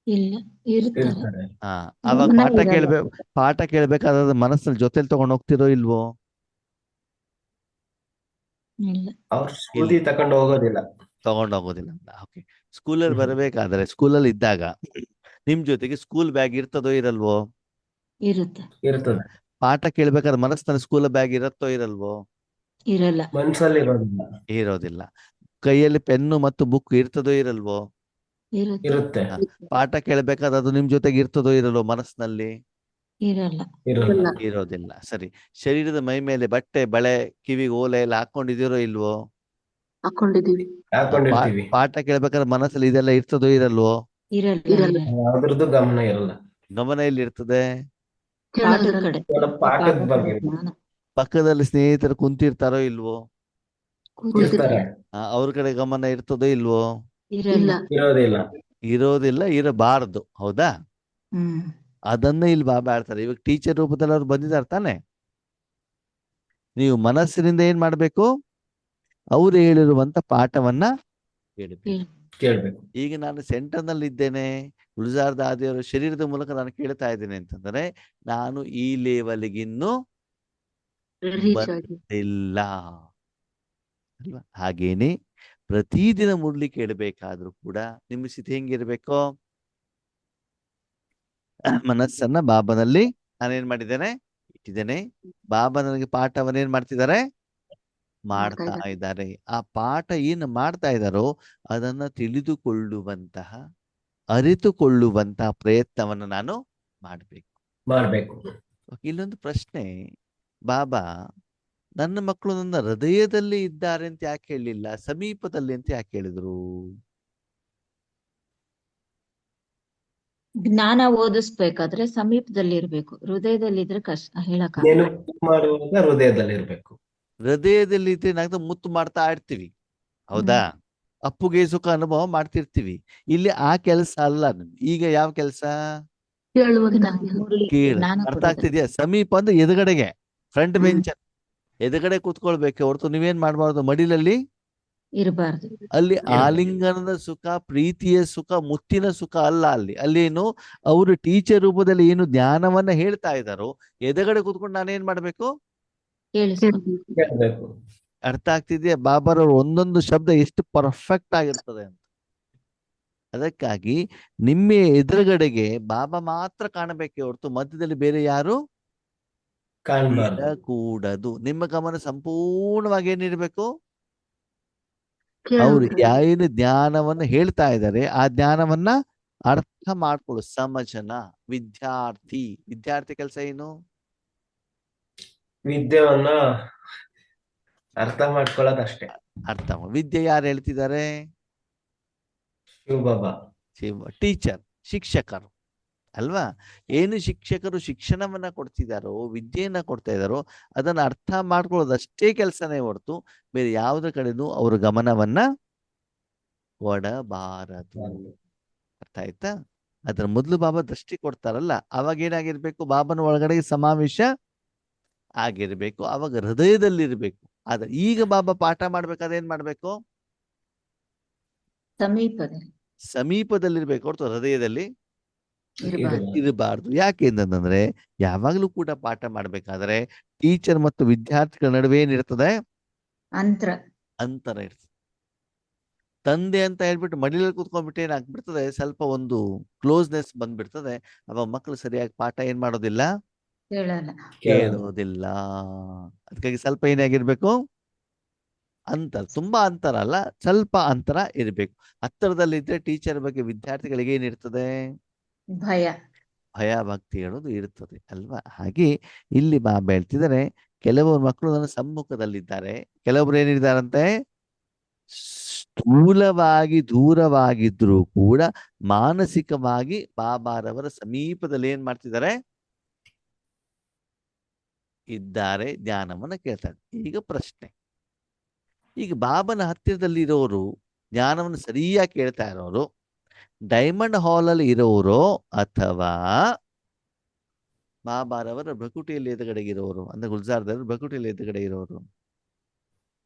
ಇಲ್ಲ, ಇರ್ತಾರೆ. ಇರ್ತಾರೆ. ಹಾ, ಅವಾಗ ಗಮನ ಪಾಠ ಇರಲ್ಲ. ಪಾಠ ಕೇಳ್ಬೇಕಾದ್ರೆ ಮನಸ್ಸಲ್ಲಿ ಜೊತೆಲಿ ತಗೊಂಡು ಹೋಗ್ತಿರೋ ಇಲ್ವೋ? ಇಲ್ಲ. ಅವ್ರು ಸ್ಕೂಟಿ ತಕೊಂಡು ಹೋಗೋದಿಲ್ಲ. ತಗೊಂಡೋಗೋದಿಲ್ಲ. ಓಕೆ. ಸ್ಕೂಲಲ್ಲಿ ಬರಬೇಕಾದ್ರೆ ಸ್ಕೂಲಲ್ಲಿ ಇದ್ದಾಗ ನಿಮ್ ಜೊತೆಗೆ ಸ್ಕೂಲ್ ಬ್ಯಾಗ್ ಇರ್ತದೋ ಇರಲ್ವೋ? ಇರುತ್ತೆ. ಇರ್ತದೆ. ಪಾಠ ಕೇಳ್ಬೇಕಾದ್ರೆ ಮನಸ್ಸಿನಲ್ಲಿ ಸ್ಕೂಲ್ ಬ್ಯಾಗ್ ಇರತ್ತೋ ಇರಲ್ವೋ? ಇರಲ್ಲ. ಮನ್ಸಲ್ಲಿ ಇರೋದಿಲ್ಲ. ಇರೋದಿಲ್ಲ. ಕೈಯಲ್ಲಿ ಪೆನ್ನು ಮತ್ತು ಬುಕ್ ಇರ್ತದೋ ಇರಲ್ವೋ? ಇರುತ್ತೆ. ಇರುತ್ತೆ. ಹಾ, ಪಾಠ ಕೇಳ್ಬೇಕಾದ್ರೆ ಅದು ನಿಮ್ ಜೊತೆಗೆ ಇರ್ತದೋ ಇರಲ್ವೋ? ಮನಸ್ಸಿನಲ್ಲಿ ಇರಲ್ಲ. ಇರಲ್ಲ. ಇರೋದಿಲ್ಲ. ಸರಿ. ಶರೀರದ ಮೈ ಮೇಲೆ ಬಟ್ಟೆ, ಬಳೆ, ಕಿವಿಗೆ ಓಲೆ ಎಲ್ಲ ಹಾಕೊಂಡಿದ್ದೀರೋ ಇಲ್ವೋ? ಹಾಕೊಂಡಿದೀವಿ. ಹಾಕೊಂಡಿರ್ತೀವಿ. ಪಾಠ ಕೇಳ್ಬೇಕಾದ್ರೆ ಮನಸ್ಸಲ್ಲಿ ಇದೆಲ್ಲ ಇರ್ತದೋ ಇರಲ್ವೋ? ಇರಲ್ಲ. ಇರಲ್ಲ. ಇರಲ್ಲ. ಅದ್ರದ್ದು ಗಮನ ಇರಲ್ಲ. ಗಮನ ಎಲ್ಲಿ ಇರ್ತದೆ? ಪಾಠದ ಕೇಳೋದ್ರಲ್ಲಿ. ಕಡೆ. ಕೇವಲ ಪಾಠದ ಪಾಠದ ಬಗ್ಗೆ ಜ್ಞಾನ. ಪಕ್ಕದಲ್ಲಿ ಸ್ನೇಹಿತರು ಕುಂತಿರ್ತಾರೋ ಇಲ್ವೋ? ಇರ್ತಾರೆ. ಅವ್ರ ಕಡೆ ಗಮನ ಇರ್ತದೋ ಇಲ್ವೋ? ಇರಲ್ಲ. ಇಲ್ಲ. ಇರೋದಿಲ್ಲ. ಇರೋದಿಲ್ಲ, ಇರಬಾರದು. ಹೌದಾ? ಹ್ಮ್. ಅದನ್ನ ಇಲ್ಲಿ ಬಾಬಾ ಹೇಳ್ತಾರೆ. ಇವಾಗ ಟೀಚರ್ ರೂಪದಲ್ಲಿ ಅವ್ರು ಬಂದಿದ್ದಾರೆ ತಾನೆ. ನೀವು ಮನಸ್ಸಿನಿಂದ ಏನ್ ಮಾಡ್ಬೇಕು? ಅವ್ರು ಹೇಳಿರುವಂತ ಪಾಠವನ್ನ ಕೇಳಬೇಕು. ಕೇಳ್ಬೇಕು. ಈಗ ನಾನು ಸೆಂಟರ್ ನಲ್ಲಿ ಇದ್ದೇನೆ, ಗುಲ್ಜಾರ್ ದಾದಿಯವರ ಶರೀರದ ಮೂಲಕ ನಾನು ಕೇಳ್ತಾ ಇದ್ದೇನೆ ಅಂತಂದ್ರೆ ನಾನು ಈ ಲೆವೆಲ್ಗಿನ್ನು ರೀಚ್ ಆಗಿ. ಬಂದಿಲ್ಲ ಅಲ್ವಾ? ಹಾಗೇನೆ ಪ್ರತಿದಿನ ಮುರಳಿ ಕೇಳಬೇಕಾದ್ರೂ ಕೂಡ ನಿಮ್ಮ ಸ್ಥಿತಿ ಹೆಂಗಿರ್ಬೇಕು? ಮನಸ್ಸನ್ನ ಬಾಬನಲ್ಲಿ ನಾನೇನ್ ಮಾಡಿದ್ದೇನೆ? ಇಟ್ಟಿದ್ದೇನೆ. ಬಾಬಾ ನನಗೆ ಪಾಠವನ್ನೇನ್ ಮಾಡ್ತಿದ್ದಾರೆ? ಮಾಡ್ತಾ ಇದ್ದಾರೆ. ಆ ಪಾಠ ಏನು ಮಾಡ್ತಾ ಇದ್ದಾರೋ ಅದನ್ನ ತಿಳಿದುಕೊಳ್ಳುವಂತಹ, ಅರಿತುಕೊಳ್ಳುವಂತಹ ಪ್ರಯತ್ನವನ್ನು ನಾನು ಮಾಡ್ಬೇಕು. ಇಲ್ಲೊಂದು ಪ್ರಶ್ನೆ, ಬಾಬಾ ನನ್ನ ಮಕ್ಕಳು ನನ್ನ ಹೃದಯದಲ್ಲಿ ಇದ್ದಾರೆ ಅಂತ ಯಾಕೆ ಹೇಳಿಲ್ಲ, ಸಮೀಪದಲ್ಲಿ ಅಂತ ಯಾಕೆ ಹೇಳಿದ್ರು? ಜ್ಞಾನ ಓದಿಸ್ಬೇಕಾದ್ರೆ ಸಮೀಪದಲ್ಲಿ ಇರ್ಬೇಕು. ಹೃದಯದಲ್ಲಿ ಇದ್ರೆ ಕಷ್ಟ ಹೇಳಕ್ ನೆನಪು ಮಾಡುವಾಗ ಹೃದಯದಲ್ಲಿ ಇರ್ಬೇಕು. ಹೃದಯದಲ್ಲಿ ಇದ್ರೆ ಏನಾಗ್ತದೆ? ಮುತ್ತು ಮಾಡ್ತಾ ಇರ್ತೀವಿ, ಹೌದಾ? ಅಪ್ಪುಗೆ ಸುಖ ಅನುಭವ ಮಾಡ್ತಿರ್ತೀವಿ. ಇಲ್ಲಿ ಆ ಕೆಲಸ ಅಲ್ಲ. ಈಗ ಯಾವ ಕೆಲಸ? ಕೇಳುವಂತ. ಕೇಳು. ಅರ್ಥ ಆಗ್ತಿದ್ಯಾ? ಸಮೀಪ ಅಂದ್ರೆ ಎದುರುಗಡೆಗೆ, ಫ್ರಂಟ್ ಬೆಂಚ್ ಎದುರುಗಡೆ ಕೂತ್ಕೊಳ್ಬೇಕು ಹೊರತು ನೀವೇನ್ ಮಾಡ್ಬಾರ್ದು, ಮಡಿಲಲ್ಲಿ ಇರಬಾರ್ದು. ಅಲ್ಲಿ ಆಲಿಂಗನದ ಸುಖ, ಪ್ರೀತಿಯ ಸುಖ, ಮುತ್ತಿನ ಸುಖ ಅಲ್ಲ. ಅಲ್ಲಿ ಏನು ಅವರು ಟೀಚರ್ ರೂಪದಲ್ಲಿ ಏನು ಜ್ಞಾನವನ್ನ ಹೇಳ್ತಾ ಇದ್ದಾರೋ ಎದುರುಗಡೆ ಕೂತ್ಕೊಂಡು ನಾನೇನ್ ಮಾಡ್ಬೇಕು? ಕೇಳ್ಬೇಕು. ಅರ್ಥ ಆಗ್ತಿದ್ಯಾ? ಬಾಬಾರವ್ರ ಒಂದೊಂದು ಶಬ್ದ ಎಷ್ಟು ಪರ್ಫೆಕ್ಟ್ ಆಗಿರ್ತದೆ ಅಂತ. ಅದಕ್ಕಾಗಿ ನಿಮ್ಮ ಎದುರುಗಡೆಗೆ ಬಾಬಾ ಮಾತ್ರ ಕಾಣಬೇಕೇ ಹೊರತು ಮಧ್ಯದಲ್ಲಿ ಬೇರೆ ಯಾರು ಕೂಡದು. ನಿಮ್ಮ ಗಮನ ಸಂಪೂರ್ಣವಾಗಿ ಏನಿರ್ಬೇಕು? ಅವ್ರು ಏನು ಜ್ಞಾನವನ್ನ ಹೇಳ್ತಾ ಇದ್ದಾರೆ ಆ ಜ್ಞಾನವನ್ನ ಅರ್ಥ ಮಾಡ್ಕೊಳ್ಳು. ಸಮಜನ. ವಿದ್ಯಾರ್ಥಿ ಕೆಲಸ ಏನು? ವಿದ್ಯೆಯನ್ನ ಅರ್ಥ ಮಾಡ್ಕೊಳ್ಳೋದಷ್ಟೇ. ವಿದ್ಯೆ ಯಾರು ಹೇಳ್ತಿದ್ದಾರೆ? ಶಿವಬಾಬಾ. ಟೀಚರ್, ಶಿಕ್ಷಕರು ಅಲ್ವಾ? ಏನು ಶಿಕ್ಷಕರು ಶಿಕ್ಷಣವನ್ನ ಕೊಡ್ತಿದಾರೋ, ವಿದ್ಯೆಯನ್ನ ಕೊಡ್ತಾ ಇದ್ದಾರೋ ಅದನ್ನ ಅರ್ಥ ಮಾಡ್ಕೊಳ್ಳೋದಷ್ಟೇ ಕೆಲಸನೇ ಹೊರತು ಬೇರೆ ಯಾವುದ್ರ ಕಡೆನೂ ಅವ್ರ ಗಮನವನ್ನ ಕೊಡಬಾರದು. ಅರ್ಥ ಆಯ್ತಾ? ಅದರ ಮೊದಲು ಬಾಬಾ ದೃಷ್ಟಿ ಕೊಡ್ತಾರಲ್ಲ, ಅವಾಗ ಏನಾಗಿರ್ಬೇಕು, ಬಾಬನ ಒಳಗಡೆ ಸಮಾವೇಶ ಆಗಿರ್ಬೇಕು, ಅವಾಗ ಹೃದಯದಲ್ಲಿರ್ಬೇಕು. ಆದ್ರೆ ಈಗ ಬಾಬಾ ಪಾಠ ಮಾಡ್ಬೇಕಾದ್ರೆ ಏನ್ ಮಾಡ್ಬೇಕು, ಸಮೀಪದಲ್ಲಿರ್ಬೇಕು ಹೊರತು ಹೃದಯದಲ್ಲಿ ಇರಬಾರ್ದು. ಯಾಕೆ ಅಂತಂದ್ರೆ ಯಾವಾಗ್ಲೂ ಕೂಡ ಪಾಠ ಮಾಡ್ಬೇಕಾದ್ರೆ ಟೀಚರ್ ಮತ್ತು ವಿದ್ಯಾರ್ಥಿಗಳ ನಡುವೆ ಏನಿರ್ತದೆ, ಅಂತರ ಇರ್ತದೆ. ತಂದೆ ಅಂತ ಹೇಳ್ಬಿಟ್ಟು ಮಡಿಲಲ್ಲಿ ಕೂತ್ಕೊಂಡ್ಬಿಟ್ಟು ಏನಾಗ್ಬಿಡ್ತದೆ, ಸ್ವಲ್ಪ ಒಂದು ಕ್ಲೋಸ್ನೆಸ್ ಬಂದ್ಬಿಡ್ತದೆ. ಅವಾಗ ಮಕ್ಕಳು ಸರಿಯಾಗಿ ಪಾಠ ಏನ್ ಮಾಡೋದಿಲ್ಲ, ಕೇಳೋದಿಲ್ಲ. ಅದಕ್ಕಾಗಿ ಸ್ವಲ್ಪ ಏನಾಗಿರ್ಬೇಕು, ಅಂತರ, ತುಂಬಾ ಅಂತರ ಅಲ್ಲ, ಸ್ವಲ್ಪ ಅಂತರ ಇರ್ಬೇಕು. ಹತ್ತಿರದಲ್ಲಿದ್ರೆ ಟೀಚರ್ ಬಗ್ಗೆ ವಿದ್ಯಾರ್ಥಿಗಳಿಗೆ ಏನಿರ್ತದೆ, ಭಯ ಭಕ್ತಿ ಹೇಳೋದು ಇರ್ತದೆ ಅಲ್ವಾ. ಹಾಗೆ ಇಲ್ಲಿ ಬಾಬಾ ಹೇಳ್ತಿದ್ದಾರೆ, ಕೆಲವರು ಮಕ್ಕಳು ನನ್ನ ಸಮ್ಮುಖದಲ್ಲಿದ್ದಾರೆ, ಕೆಲವರು ಏನಿದ್ದಾರಂತೆ ಸ್ಥೂಲವಾಗಿ ದೂರವಾಗಿದ್ರು ಕೂಡ ಮಾನಸಿಕವಾಗಿ ಬಾಬಾರವರ ಸಮೀಪದಲ್ಲಿ ಏನ್ ಮಾಡ್ತಿದ್ದಾರೆ, ಇದ್ದಾರೆ, ಜ್ಞಾನವನ್ನ ಕೇಳ್ತಾರೆ. ಈಗ ಪ್ರಶ್ನೆ, ಈಗ ಬಾಬನ ಹತ್ತಿರದಲ್ಲಿ ಇರೋರು, ಜ್ಞಾನವನ್ನು ಸರಿಯಾಗಿ ಕೇಳ್ತಾ ಇರೋರು ಡೈಮಂಡ್ ಹಾಲ್ ಅಲ್ಲಿ ಇರೋರು ಅಥವಾ ಬಾಬಾರವರ ಭಕುಟಿಯಲ್ಲಿ ಎದುರುಗಡೆಗೆ ಇರೋರು, ಅಂದ್ರೆ ಗುಲ್ಜಾರ್ದವರು ಭಕುಟಿಯಲ್ಲಿ ಎದುರುಗಡೆ ಇರೋರು?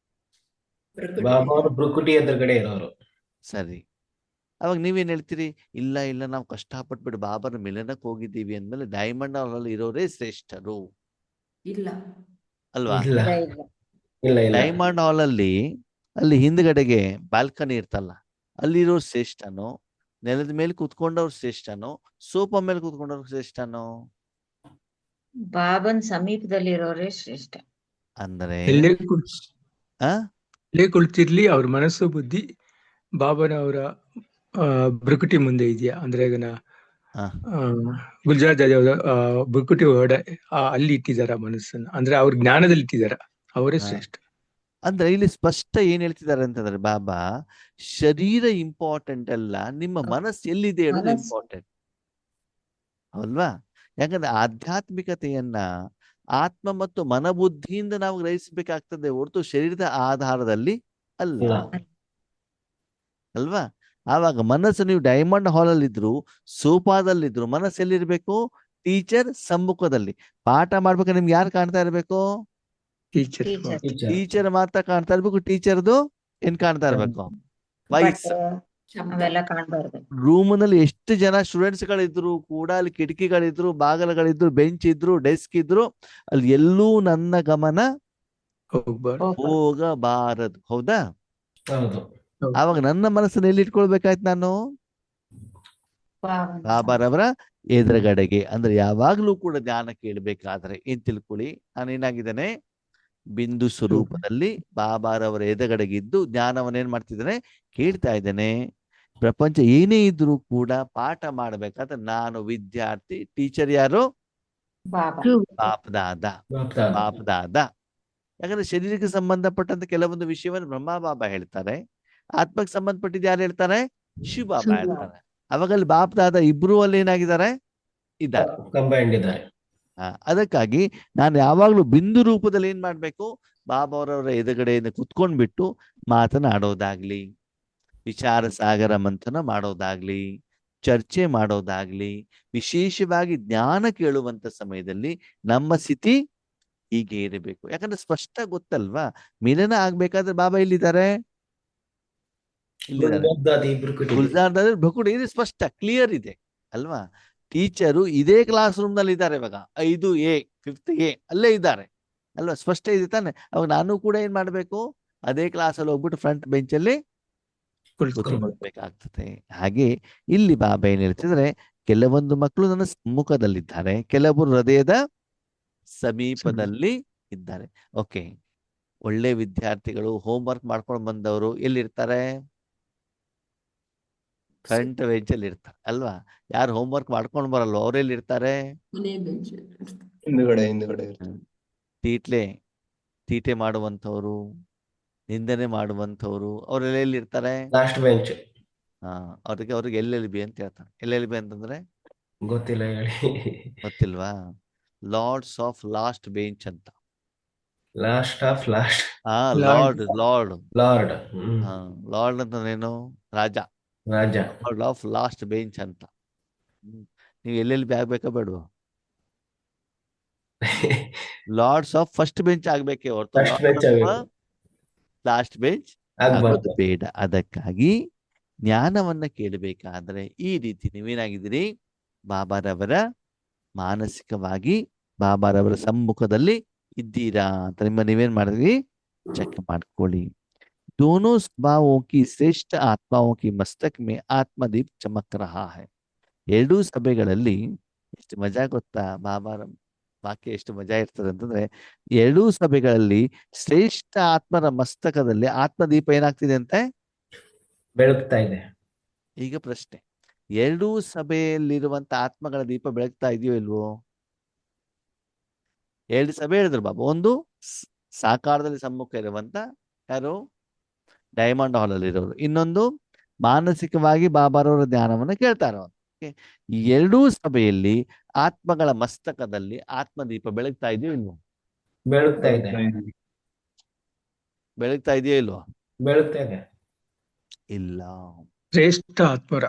ಬಾಬಾ ಅವರು ಬ್ರುಕುಟಿ ಎದುರುಗಡೆ ಇರೋರು. ಸರಿ, ಅವಾಗ ನೀವೇನ್ ಹೇಳ್ತೀರಿ, ಇಲ್ಲ ಇಲ್ಲ ನಾವು ಕಷ್ಟಪಟ್ಬಿಟ್ಟು ಬಾಬಾರ ಮಿಲನಕ್ಕೆ ಹೋಗಿದ್ದೀವಿ ಅಂದ್ಮೇಲೆ ಡೈಮಂಡ್ ಹಾಲ್ ಅಲ್ಲಿ ಇರೋರೇ ಶ್ರೇಷ್ಠರು ಇಲ್ಲ ಅಲ್ವಾ? ಇಲ್ಲ ಇಲ್ಲ ಇಲ್ಲ ಡೈಮಂಡ್ ಹಾಲ್ ಅಲ್ಲಿ ಹಿಂದ್ಗಡೆಗೆ ಬಾಲ್ಕನಿ ಇರ್ತಲ್ಲ, ಅಲ್ಲಿರೋ ಶ್ರೇಷ್ಠನೋ, ನೆಲದ ಮೇಲೆ ಕೂತ್ಕೊಂಡವ್ರು ಶ್ರೇಷ್ಠನೋ, ಸೋಫಾ ಮೇಲೆ ಕೂತ್ಕೊಂಡವ್ರು ಶ್ರೇಷ್ಠನೋ? ಬಾಬನ್ ಸಮೀಪದಲ್ಲಿರೋರೇ ಶ್ರೇಷ್ಠ. ಅಂದ್ರೆ ಎಲ್ಲೇ ಆ ಕುಳಿತಿರ್ಲಿ ಅವ್ರ ಮನಸ್ಸು ಬುದ್ಧಿ ಬಾಬನವರ ಬ್ರುಕುಟಿ ಮುಂದೆ ಇದೆಯಾ ಅಂದ್ರೆ ಈಗ ಗುಲ್ಜಾರ್ ದಾದಿ ಅವರ ಬ್ರುಕುಟಿ ಒಳಗಡೆ ಅಲ್ಲಿ ಇಟ್ಟಿದಾರ ಮನಸ್ಸನ್ನ, ಅಂದ್ರೆ ಅವ್ರ ಜ್ಞಾನದಲ್ಲಿ ಇಟ್ಟಿದಾರ, ಅವರೇ ಶ್ರೇಷ್ಠ. ಅಂದ್ರೆ ಇಲ್ಲಿ ಸ್ಪಷ್ಟ ಏನ್ ಹೇಳ್ತಿದ್ದಾರೆ ಅಂತಂದ್ರೆ, ಬಾಬಾ ಶರೀರ ಇಂಪಾರ್ಟೆಂಟ್ ಅಲ್ಲ, ನಿಮ್ಮ ಮನಸ್ಸು ಎಲ್ಲಿದೆ ಹೇಳೋದು ಇಂಪಾರ್ಟೆಂಟ್ ಅಲ್ವಾ? ಯಾಕಂದ್ರೆ ಆಧ್ಯಾತ್ಮಿಕತೆಯನ್ನ ಆತ್ಮ ಮತ್ತು ಮನಬುದ್ಧಿಯಿಂದ ನಾವು ಗ್ರಹಿಸಬೇಕಾಗ್ತದೆ ಹೊರತು ಶರೀರದ ಆಧಾರದಲ್ಲಿ ಅಲ್ಲ ಅಲ್ವಾ? ಆವಾಗ ಮನಸ್ಸು, ನೀವು ಡೈಮಂಡ್ ಹಾಲ್ ಅಲ್ಲಿ ಇದ್ರು, ಸೋಫಾದಲ್ಲಿದ್ರು, ಮನಸ್ಸು ಎಲ್ಲಿರ್ಬೇಕು, ಟೀಚರ್ ಸಮ್ಮುಖದಲ್ಲಿ. ಪಾಠ ಮಾಡ್ಬೇಕಾದ್ರೆ ನಿಮ್ಗೆ ಯಾರು ಕಾಣ್ತಾ ಇರ್ಬೇಕು, ಟೀಚರ್ ಮಾತ್ರ ಕಾಣ್ತಾ ಇರ್ಬೇಕು. ಟೀಚರ್ದು ಏನ್ ಕಾಣ್ತಾ ಇರ್ಬೇಕು, ವಯಸ್ಸು. ರೂಮ್ ನಲ್ಲಿ ಎಷ್ಟು ಜನ ಸ್ಟೂಡೆಂಟ್ಸ್ ಗಳಿದ್ರು ಕೂಡ ಅಲ್ಲಿ ಕಿಟಕಿಗಳಿದ್ರು, ಬಾಗಲುಗಳಿದ್ರು, ಬೆಂಚ್ ಇದ್ರು, ಡೆಸ್ಕ್ ಇದ್ರು, ಅಲ್ಲಿ ಎಲ್ಲೂ ನನ್ನ ಗಮನ ಹೋಗಬಾರದು. ಹೌದಾ? ಆವಾಗ ನನ್ನ ಮನಸ್ಸನ್ನು ಎಲ್ಲಿ ಇಟ್ಕೊಳ್ಬೇಕಾಯ್ತು ನಾನು, ಬಾಬಾರವರ ಎದುರುಗಡೆಗೆ. ಅಂದ್ರೆ ಯಾವಾಗ್ಲೂ ಕೂಡ ಜ್ಞಾನ ಕೇಳಬೇಕಾದ್ರೆ ಏನ್ ತಿಳ್ಕೊಳ್ಳಿ, ನಾನೇನಾಗಿದ್ದೇನೆ, ಬಿಂದು ಸ್ವರೂಪದಲ್ಲಿ ಬಾಬಾರವರ ಎದುರುಗಡೆಗಿದ್ದು ಜ್ಞಾನವನ್ನ ಏನ್ ಮಾಡ್ತಿದ್ದೇನೆ, ಕೇಳ್ತಾ ಇದ್ದೇನೆ. ಪ್ರಪಂಚ ಏನೇ ಇದ್ರೂ ಕೂಡ ಪಾಠ ಮಾಡ್ಬೇಕಾದ್ರೆ ನಾನು ವಿದ್ಯಾರ್ಥಿ, ಟೀಚರ್ ಯಾರು, ಬಾಪ್ದಾದ. ಯಾಕಂದ್ರೆ ಶರೀರಕ್ಕೆ ಸಂಬಂಧಪಟ್ಟಂತ ಕೆಲವೊಂದು ವಿಷಯವನ್ನು ಬ್ರಹ್ಮ ಬಾಬಾ ಹೇಳ್ತಾರೆ, ಆತ್ಮಕ್ಕೆ ಸಂಬಂಧಪಟ್ಟಿದ್ದು ಯಾರು ಹೇಳ್ತಾರೆ, ಶಿವ ಬಾಬಾ ಹೇಳ್ತಾರೆ. ಅವಾಗ ಅಲ್ಲಿ ಬಾಪ್ದಾದ ಇಬ್ರು ಅಲ್ಲಿ ಏನಾಗಿದ್ದಾರೆ, ಇದ್ದಾರೆ. ಅದಕ್ಕಾಗಿ ನಾನು ಯಾವಾಗ್ಲೂ ಬಿಂದು ರೂಪದಲ್ಲಿ ಏನ್ ಮಾಡ್ಬೇಕು, ಬಾಬಾ ಅವರವರ ಎದುರುಗಡೆಯಿಂದ ಕುತ್ಕೊಂಡ್ಬಿಟ್ಟು ಮಾತನಾಡೋದಾಗ್ಲಿ, ವಿಚಾರ ಸಾಗರ ಮಂಥನ ಮಾಡೋದಾಗ್ಲಿ, ಚರ್ಚೆ ಮಾಡೋದಾಗ್ಲಿ, ವಿಶೇಷವಾಗಿ ಜ್ಞಾನ ಕೇಳುವಂತ ಸಮಯದಲ್ಲಿ ನಮ್ಮ ಸ್ಥಿತಿ ಹೀಗೆ ಇರಬೇಕು. ಯಾಕಂದ್ರೆ ಸ್ಪಷ್ಟ ಗೊತ್ತಲ್ವಾ, ಮಿಲನ ಆಗ್ಬೇಕಾದ್ರೆ ಬಾಬಾ ಇಲ್ಲಿದ್ದಾರೆ, ಗುಲ್ಜಾರ್ದಾದಿ ಭಕುಟಿ ಇದು ಸ್ಪಷ್ಟ ಕ್ಲಿಯರ್ ಇದೆ ಅಲ್ವಾ? ಟೀಚರು ಇದೇ ಕ್ಲಾಸ್ ರೂಮ್ ನಲ್ಲಿ ಇದ್ದಾರೆ, ಇವಾಗ 5A 5th A ಅಲ್ಲೇ ಇದ್ದಾರೆ ಅಲ್ವಾ? ಸ್ಪಷ್ಟ ಇದೆ ತಾನೆ? ಅವಾಗ ನಾನು ಕೂಡ ಏನ್ ಮಾಡ್ಬೇಕು, ಅದೇ ಕ್ಲಾಸ್ ಅಲ್ಲಿ ಹೋಗ್ಬಿಟ್ಟು ಫ್ರಂಟ್ ಬೆಂಚ್ ಅಲ್ಲಿ ಕುತ್ಕೊಳ್ಬೇಕಾಗ್ತದೆ. ಹಾಗೆ ಇಲ್ಲಿ ಬಾಬಾ ಏನ್ ಹೇಳ್ತಿದ್ರೆ, ಕೆಲವೊಂದು ಮಕ್ಕಳು ನನ್ನ ಸಮ್ಮುಖದಲ್ಲಿದ್ದಾರೆ, ಕೆಲವರು ಹೃದಯದ ಸಮೀಪದಲ್ಲಿ ಇದ್ದಾರೆ. ಓಕೆ, ಒಳ್ಳೆ ವಿದ್ಯಾರ್ಥಿಗಳು ಹೋಮ್ವರ್ಕ್ ಮಾಡ್ಕೊಂಡು ಬಂದವರು ಎಲ್ಲಿರ್ತಾರೆ, ಫ್ರಂಟ್ ಬೆಂಚ್ ಅಲ್ಲಿ ಇರ್ತಾರೆ ಅಲ್ವಾ? ಯಾರು ಹೋಮ್ವರ್ಕ್ ಮಾಡ್ಕೊಂಡು ಬರಲ್ವ ಅವ್ರೆಲ್ಲಿ ಇರ್ತಾರೆ, ಹಿಂದುಗಡೆ ತೀಟೆ ಮಾಡುವಂತವ್ರು, ನಿಂದನೆ ಮಾಡುವಂತವ್ರು, ಅವರೆಲ್ಲ ಎಲ್ಲಿರ್ತಾರೆ, ಲಾಸ್ಟ್ ಬೆಂಚ್. ಅವ್ರಿಗೆ LLB ಅಂತ ಹೇಳ್ತಾರೆ. LLB ಅಂತಂದ್ರೆ ಗೊತ್ತಿಲ್ಲ, ಹೇಳಿ. ಗೊತ್ತಿಲ್ವಾ? ಲಾರ್ಡ್ಸ್ ಆಫ್ ಲಾಸ್ಟ್ ಬೆಂಚ್ ಅಂತ. Last of last, lord lord lord ಅಂತಂದ್ರೇನು, ರಾಜ. ಲಾರ್ಡ್ ಆಫ್ ಲಾಸ್ಟ್ ಬೆಂಚ್ ಅಂತ. ನೀವು ಎಲ್ಲೆಲ್ಲಿ ಆಗ್ಬೇಕಾ ಬೇಡವಾ? ಲಾರ್ಡ್ಸ್ ಆಫ್ ಫಸ್ಟ್ ಬೆಂಚ್ ಆಗ್ಬೇಕೇ ಹೊರತು ಫಸ್ಟ್ ಬೆಂಚ್ ಆಗಬೇಕು, ಲಾಸ್ಟ್ ಬೆಂಚ್ ಆಗೋದು ಆಗ್ಬಾರ್ದು. ಬೇಡ. ಅದಕ್ಕಾಗಿ ಜ್ಞಾನವನ್ನ ಕೇಳಬೇಕಾದ್ರೆ ಈ ರೀತಿ ನೀವೇನಾಗಿದ್ದೀರಿ, ಬಾಬಾರವರ ಮಾನಸಿಕವಾಗಿ ಬಾಬಾರವರ ಸಮ್ಮುಖದಲ್ಲಿ ಇದ್ದೀರಾ ಅಂತ ನೀವೇನ್ ಮಾಡಿದ್ರಿ, ಚೆಕ್ ಮಾಡ್ಕೊಳ್ಳಿ. दोनों स्वभावों की श्रेष्ठ आत्माओं की मस्तक में आत्मदीप चमक रहा है. ಎರಡೂ ಸಭೆಗಳಲ್ಲಿ ಎಷ್ಟು ಮಜಾ ಗೊತ್ತಾ, ಬಾಬಾರ ವಾಕ್ಯ ಎಷ್ಟು ಮಜಾ ಇರ್ತದೆ ಅಂತಂದ್ರೆ, ಎರಡೂ ಸಭೆಗಳಲ್ಲಿ ಶ್ರೇಷ್ಠ ಆತ್ಮರ ಮಸ್ತಕದಲ್ಲಿ ಆತ್ಮದೀಪ ಏನಾಗ್ತಿದೆ ಅಂತೆ, ಬೆಳಗ್ತಾ ಇದೆ. ಈಗ ಪ್ರಶ್ನೆ, ಎರಡೂ ಸಭೆಯಲ್ಲಿರುವಂತ ಆತ್ಮಗಳ ದೀಪ ಬೆಳಗ್ತಾ ಇದೆಯೋ ಇಲ್ವೋ? ಎರಡು ಸಭೆ ಹೇಳಿದ್ರು ಬಾಬಾ. ಒಂದು ಸಾಕಾರದಲ್ಲಿ ಸಮ್ಮುಖ ಇರುವಂತ ಯಾರು, ಡೈಮಂಡ್ ಹಾಲ್ ಅಲ್ಲಿ ಇರೋರು. ಇನ್ನೊಂದು ಮಾನಸಿಕವಾಗಿ ಬಾಬಾರವರ ಧ್ಯಾನವನ್ನ ಕೇಳ್ತಾರ. ಈ ಎರಡೂ ಸಭೆಯಲ್ಲಿ ಆತ್ಮಗಳ ಮಸ್ತಕದಲ್ಲಿ ಆತ್ಮದೀಪ ಬೆಳಗ್ತಾ ಇದೆಯೋ ಇಲ್ವೋ? ಬೆಳಗ್ತಾ ಇದೆ, ಬೆಳಗ್ತಾ ಇದೆಯೋ ಇಲ್ವೋ? ಬೆಳಗ್ತಾ ಇದೆ. ಇಲ್ಲ. ಶ್ರೇಷ್ಠ ಆತ್ಮರ.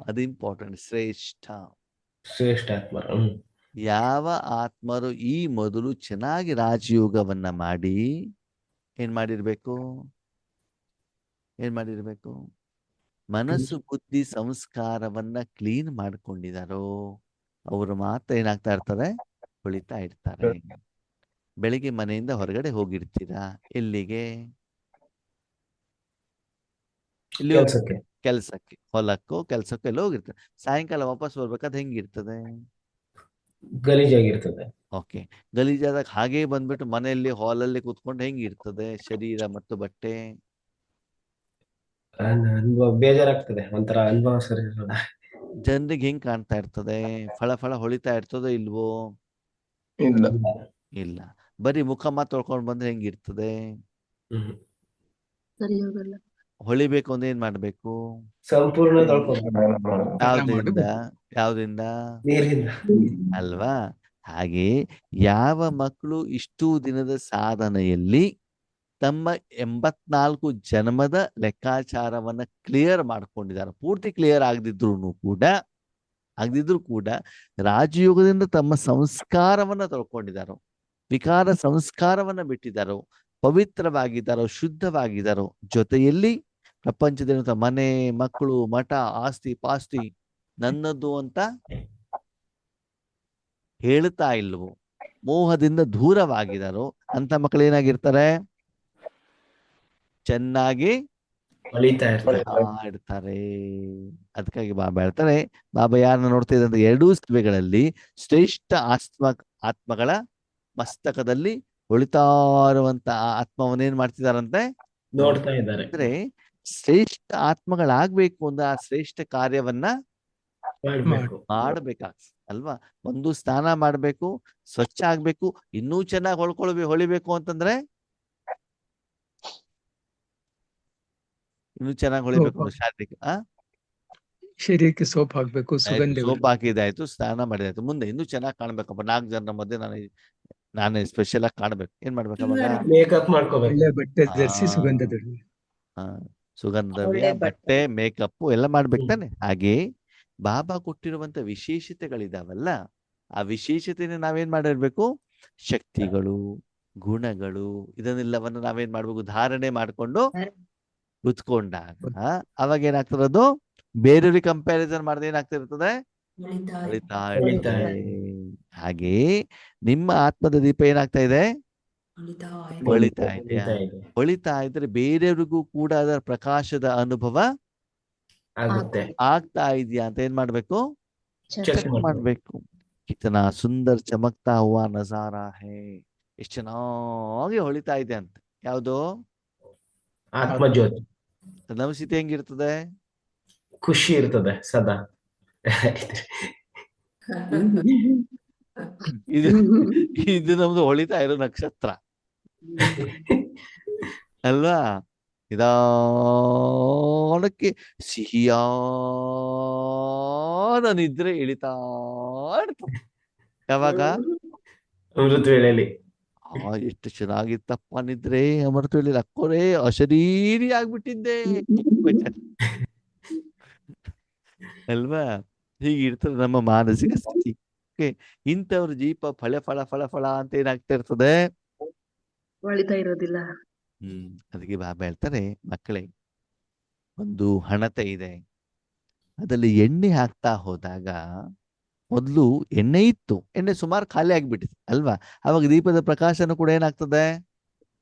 ಅದು ಇಂಪಾರ್ಟೆಂಟ್. ಶ್ರೇಷ್ಠ ಆತ್ಮರ. ಯಾವ ಆತ್ಮರು ಈ ಮೊದಲು ಚೆನ್ನಾಗಿ ರಾಜಯೋಗವನ್ನ ಮಾಡಿ ಏನ್ ಮಾಡಿರ್ಬೇಕು, ಮನಸ್ಸು ಬುದ್ಧಿ ಸಂಸ್ಕಾರವನ್ನ ಕ್ಲೀನ್ ಮಾಡ್ಕೊಂಡಿದಾರೋ ಅವರು ಮಾತ್ರ ಏನಾಗ್ತಾ ಇರ್ತಾರೆ, ಹೊಳಿತಾ ಇರ್ತಾರೆ. ಬೆಳಿಗ್ಗೆ ಮನೆಯಿಂದ ಹೊರಗಡೆ ಹೋಗಿರ್ತೀರಾ, ಎಲ್ಲಿಗೆ? ಇಲ್ಲಿ ಕೆಲ್ಸಕ್ಕೆ, ಹೊಲಕ್ಕೋ ಕೆಲ್ಸಕ್ಕೋ ಎಲ್ಲ ಹೋಗಿರ್ತಾರೆ. ಸಾಯಂಕಾಲ ವಾಪಸ್ ಬರ್ಬೇಕಾದ್ರೆ ಹೆಂಗಿರ್ತದೆ? ಗಲೀಜಾಗಿರ್ತದೆ. ಓಕೆ, ಗಲೀಜಾದಾಗ ಹಾಗೇ ಬಂದ್ಬಿಟ್ಟು ಮನೆಯಲ್ಲಿ ಹಾಲಲ್ಲಿ ಕೂತ್ಕೊಂಡು ಹೆಂಗಿರ್ತದೆ ಶರೀರ ಮತ್ತು ಬಟ್ಟೆ? ಅನುಭವ ಬೇಜಾರಾಗ್ತದೆ, ಒಂಥರ ಅನುಭವ ಸರಿ ಇರಲ್ಲ. ಜನರಿಗೆ ಹೆಂಗ್ ಕಾಣ್ತಾ ಇರ್ತದೆ? ಫಳ ಫಳ ಹೊಳಿತಾ ಇರ್ತದೋ ಇಲ್ವೋ? ಇಲ್ಲ. ಬರೀ ಮುಖ ಮಾತ್ರ ತೊಳ್ಕೊಂಡ್ ಬಂದ್ರೆ ಹೆಂಗಿರ್ತದೆ? ಸರಿ ಹೋಗಲ್ಲ. ಹೊಳಿಬೇಕು ಅಂದ್ರೆ ಏನ್ ಮಾಡ್ಬೇಕು? ಸಂಪೂರ್ಣ ತೊಳ್ಕೊಬೇಕು. ಯಾವ್ದ್ರಿಂದ? ನೀರಿಂದ. ಅಲ್ವಾ? ಹಾಗೆ ಯಾವ ಮಕ್ಕಳು ಇಷ್ಟೂ ದಿನದ ಸಾಧನೆಯಲ್ಲಿ ತಮ್ಮ 84 ಜನ್ಮದ ಲೆಕ್ಕಾಚಾರವನ್ನ ಕ್ಲಿಯರ್ ಮಾಡ್ಕೊಂಡಿದ್ದಾರೆ, ಪೂರ್ತಿ ಕ್ಲಿಯರ್ ಆಗದಿದ್ರು ಕೂಡ ರಾಜಯೋಗದಿಂದ ತಮ್ಮ ಸಂಸ್ಕಾರವನ್ನ ತೊಳ್ಕೊಂಡಿದ್ದಾರೋ, ವಿಕಾರ ಸಂಸ್ಕಾರವನ್ನ ಬಿಟ್ಟಿದ್ದಾರೋ, ಪವಿತ್ರವಾಗಿದ್ದಾರೋ, ಶುದ್ಧವಾಗಿದ್ದಾರೋ, ಜೊತೆಯಲ್ಲಿ ಪ್ರಪಂಚದ ಮನೆ, ಮಕ್ಕಳು, ಮಠ, ಆಸ್ತಿ ಪಾಸ್ತಿ ನನ್ನದು ಅಂತ ಹೇಳ್ತಾ ಇಲ್ವೋ, ಮೋಹದಿಂದ ದೂರವಾಗಿದ್ದಾರೋ ಅಂತ ಮಕ್ಕಳು ಏನಾಗಿರ್ತಾರೆ, ಚೆನ್ನಾಗಿ ಇಡ್ತಾರೆ. ಅದಕ್ಕಾಗಿ ಬಾಬಾ ಹೇಳ್ತಾರೆ, ಬಾಬಾ ಯಾರನ್ನ ನೋಡ್ತಾ ಇದ್ದಂತ ಎರಡೂ ಸಭೆಗಳಲ್ಲಿ ಶ್ರೇಷ್ಠ ಆತ್ಮಗಳ ಮಸ್ತಕದಲ್ಲಿ ಹೊಳಿತಾ ಇರುವಂತ ಆತ್ಮವನ್ನೇನ್ ಮಾಡ್ತಿದಾರಂತೆ, ನೋಡ್ತಾ ಇದ್ದಾರೆ. ಅಂದ್ರೆ ಶ್ರೇಷ್ಠ ಆತ್ಮಗಳಾಗ್ಬೇಕು ಅಂದ್ರೆ ಆ ಶ್ರೇಷ್ಠ ಕಾರ್ಯವನ್ನ ಮಾಡ್ಬೇಕಾಗ್ತದೆ ಅಲ್ವಾ? ಒಂದು ಸ್ನಾನ ಮಾಡ್ಬೇಕು, ಸ್ವಚ್ಛ ಆಗ್ಬೇಕು, ಇನ್ನೂ ಚೆನ್ನಾಗಿ ಹೊಳಿಬೇಕು ಅಂತಂದ್ರೆ ಇನ್ನೂ ಚೆನ್ನಾಗಿ ಹೊಳಿಬೇಕು. ಶರೀರಕ್ಕೆ ಸೋಪ್ ಹಾಕ್ಬೇಕು, ಸುಗಂಧ ಸೋಪ್ ಹಾಕಿದಾಯ್ತು, ಸ್ನಾನ ಮಾಡಿದಾಯ್ತು, ಮುಂದೆ ಇನ್ನೂ ಚೆನ್ನಾಗಿ ಕಾಣ್ಬೇಕಪ್ಪ, 4 ಜನರ ಮಧ್ಯೆ ನಾನೇ ಸ್ಪೆಷಲ್ ಆಗಿ ಕಾಣ್ಬೇಕು. ಏನ್ ಮಾಡ್ಬೇಕು ಅವಾಗ? ಮೇಕಪ್ ಮಾಡ್ಕೋಬೇಕು, ಒಳ್ಳೆ ಬಟ್ಟೆ ಧರಿಸಿ, ಸುಗಂಧ ಧರಿಸಿ, ಸುಗಂಧ ದ್ರವ್ಯ, ಬಟ್ಟೆ, ಮೇಕಪ್ ಎಲ್ಲ ಮಾಡ್ಬೇಕು ತಾನೆ. ಹಾಗೆ ಬಾಬಾ ಕೊಟ್ಟಿರುವಂತ ವಿಶೇಷತೆಗಳಿದಾವಲ್ಲ, ಆ ವಿಶೇಷತೆನ ನಾವೇನ್ ಮಾಡಿರ್ಬೇಕು, ಶಕ್ತಿಗಳು, ಗುಣಗಳು, ಇದನ್ನೆಲ್ಲವನ್ನು ನಾವೇನ್ ಮಾಡ್ಬೇಕು, ಧಾರಣೆ ಮಾಡ್ಕೊಂಡು ಕುತ್ಕೊಂಡಾಗ ಅವಾಗ ಏನಾಗ್ತಿರೋದು, ಬೇರೆಯವ್ರಿಗೆ ಕಂಪ್ಯಾರಿಸನ್ ಮಾಡದೆ ಏನಾಗ್ತಿರ್ತದೆ, ಹಾಗೆ ನಿಮ್ಮ ಆತ್ಮದ ದೀಪ ಏನಾಗ್ತಾ ಇದೆ, ಹೊಳಿತಾ ಇದ್ರೆ ಬೇರೆಯವ್ರಿಗೂ ಕೂಡ ಅದರ ಪ್ರಕಾಶದ ಅನುಭವ ಆಗ್ತಾ ಇದೆಯಾ ಅಂತ ಏನ್ ಮಾಡ್ಬೇಕು, ಚೆಕ್ ಮಾಡ್ಬೇಕು. ಕಿತನಾ ಸುಂದರ್ ಚಮಕ್ತಾ ಹುವಾ ನಜಾರಾ ಹೇ, ಎಷ್ಟು ಚೆನ್ನಾಗಿ ಹೊಳಿತಾ ಇದೆ ಅಂತ. ಯಾವುದು? ಆತ್ಮಜ್ಯೋತಿ. ನಮ್ಮ ಸ್ಥಿತಿ ಹೆಂಗಿರ್ತದೆ? ಖುಷಿ ಇರ್ತದೆ ಸದಾ. ಇದು ನಮ್ದು ಹೊಳಿತಾ ಇರೋ ನಕ್ಷತ್ರ ಅಲ್ವಾ? ನಿಧಾನಕ್ಕೆ ಸಿಹಿಯಾದ ನಿದ್ರೆ ಇಳಿತಾ ಇರ್ತದೆ. ಯಾವಾಗ? ಅಮೃತ ವೇಳೆಯಲ್ಲಿ. ಎಷ್ಟು ಚೆನ್ನಾಗಿತ್ತಪ್ಪ ನಿದ್ರೆ, ಅಮೃತ ವೇಳೆಯಲ್ಲಿ. ಅಕ್ಕೋರೇ ಅಶರೀರಿ ಆಗ್ಬಿಟ್ಟಿದ್ದೆ ಅಲ್ವಾ? ಹೀಗಿರ್ತದೆ ನಮ್ಮ ಮಾನಸಿಕ ಸ್ಥಿತಿ. ಓಕೆ, ಇಂಥವ್ರ ಜೀಪ ಫಳ ಫಳ ಫಳ ಫಳ ಅಂತ ಏನಾಗ್ತಾ ಇರ್ತದೆ. ಒಳಿತಾ ಇರೋದಿಲ್ಲ. ಅದಕ್ಕೆ ಬಾಬಾ ಹೇಳ್ತಾರೆ, ಮಕ್ಕಳೇ, ಒಂದು ಹಣತೆ ಇದೆ, ಅದರಲ್ಲಿ ಎಣ್ಣೆ ಹಾಕ್ತಾ ಹೋದಾಗ ಮೊದಲು ಎಣ್ಣೆ ಇತ್ತು, ಎಣ್ಣೆ ಸುಮಾರು ಖಾಲಿ ಆಗ್ಬಿಟ್ಟಿದೆ ಅಲ್ವಾ, ಅವಾಗ ದೀಪದ ಪ್ರಕಾಶನ ಕೂಡ ಏನಾಗ್ತದೆ,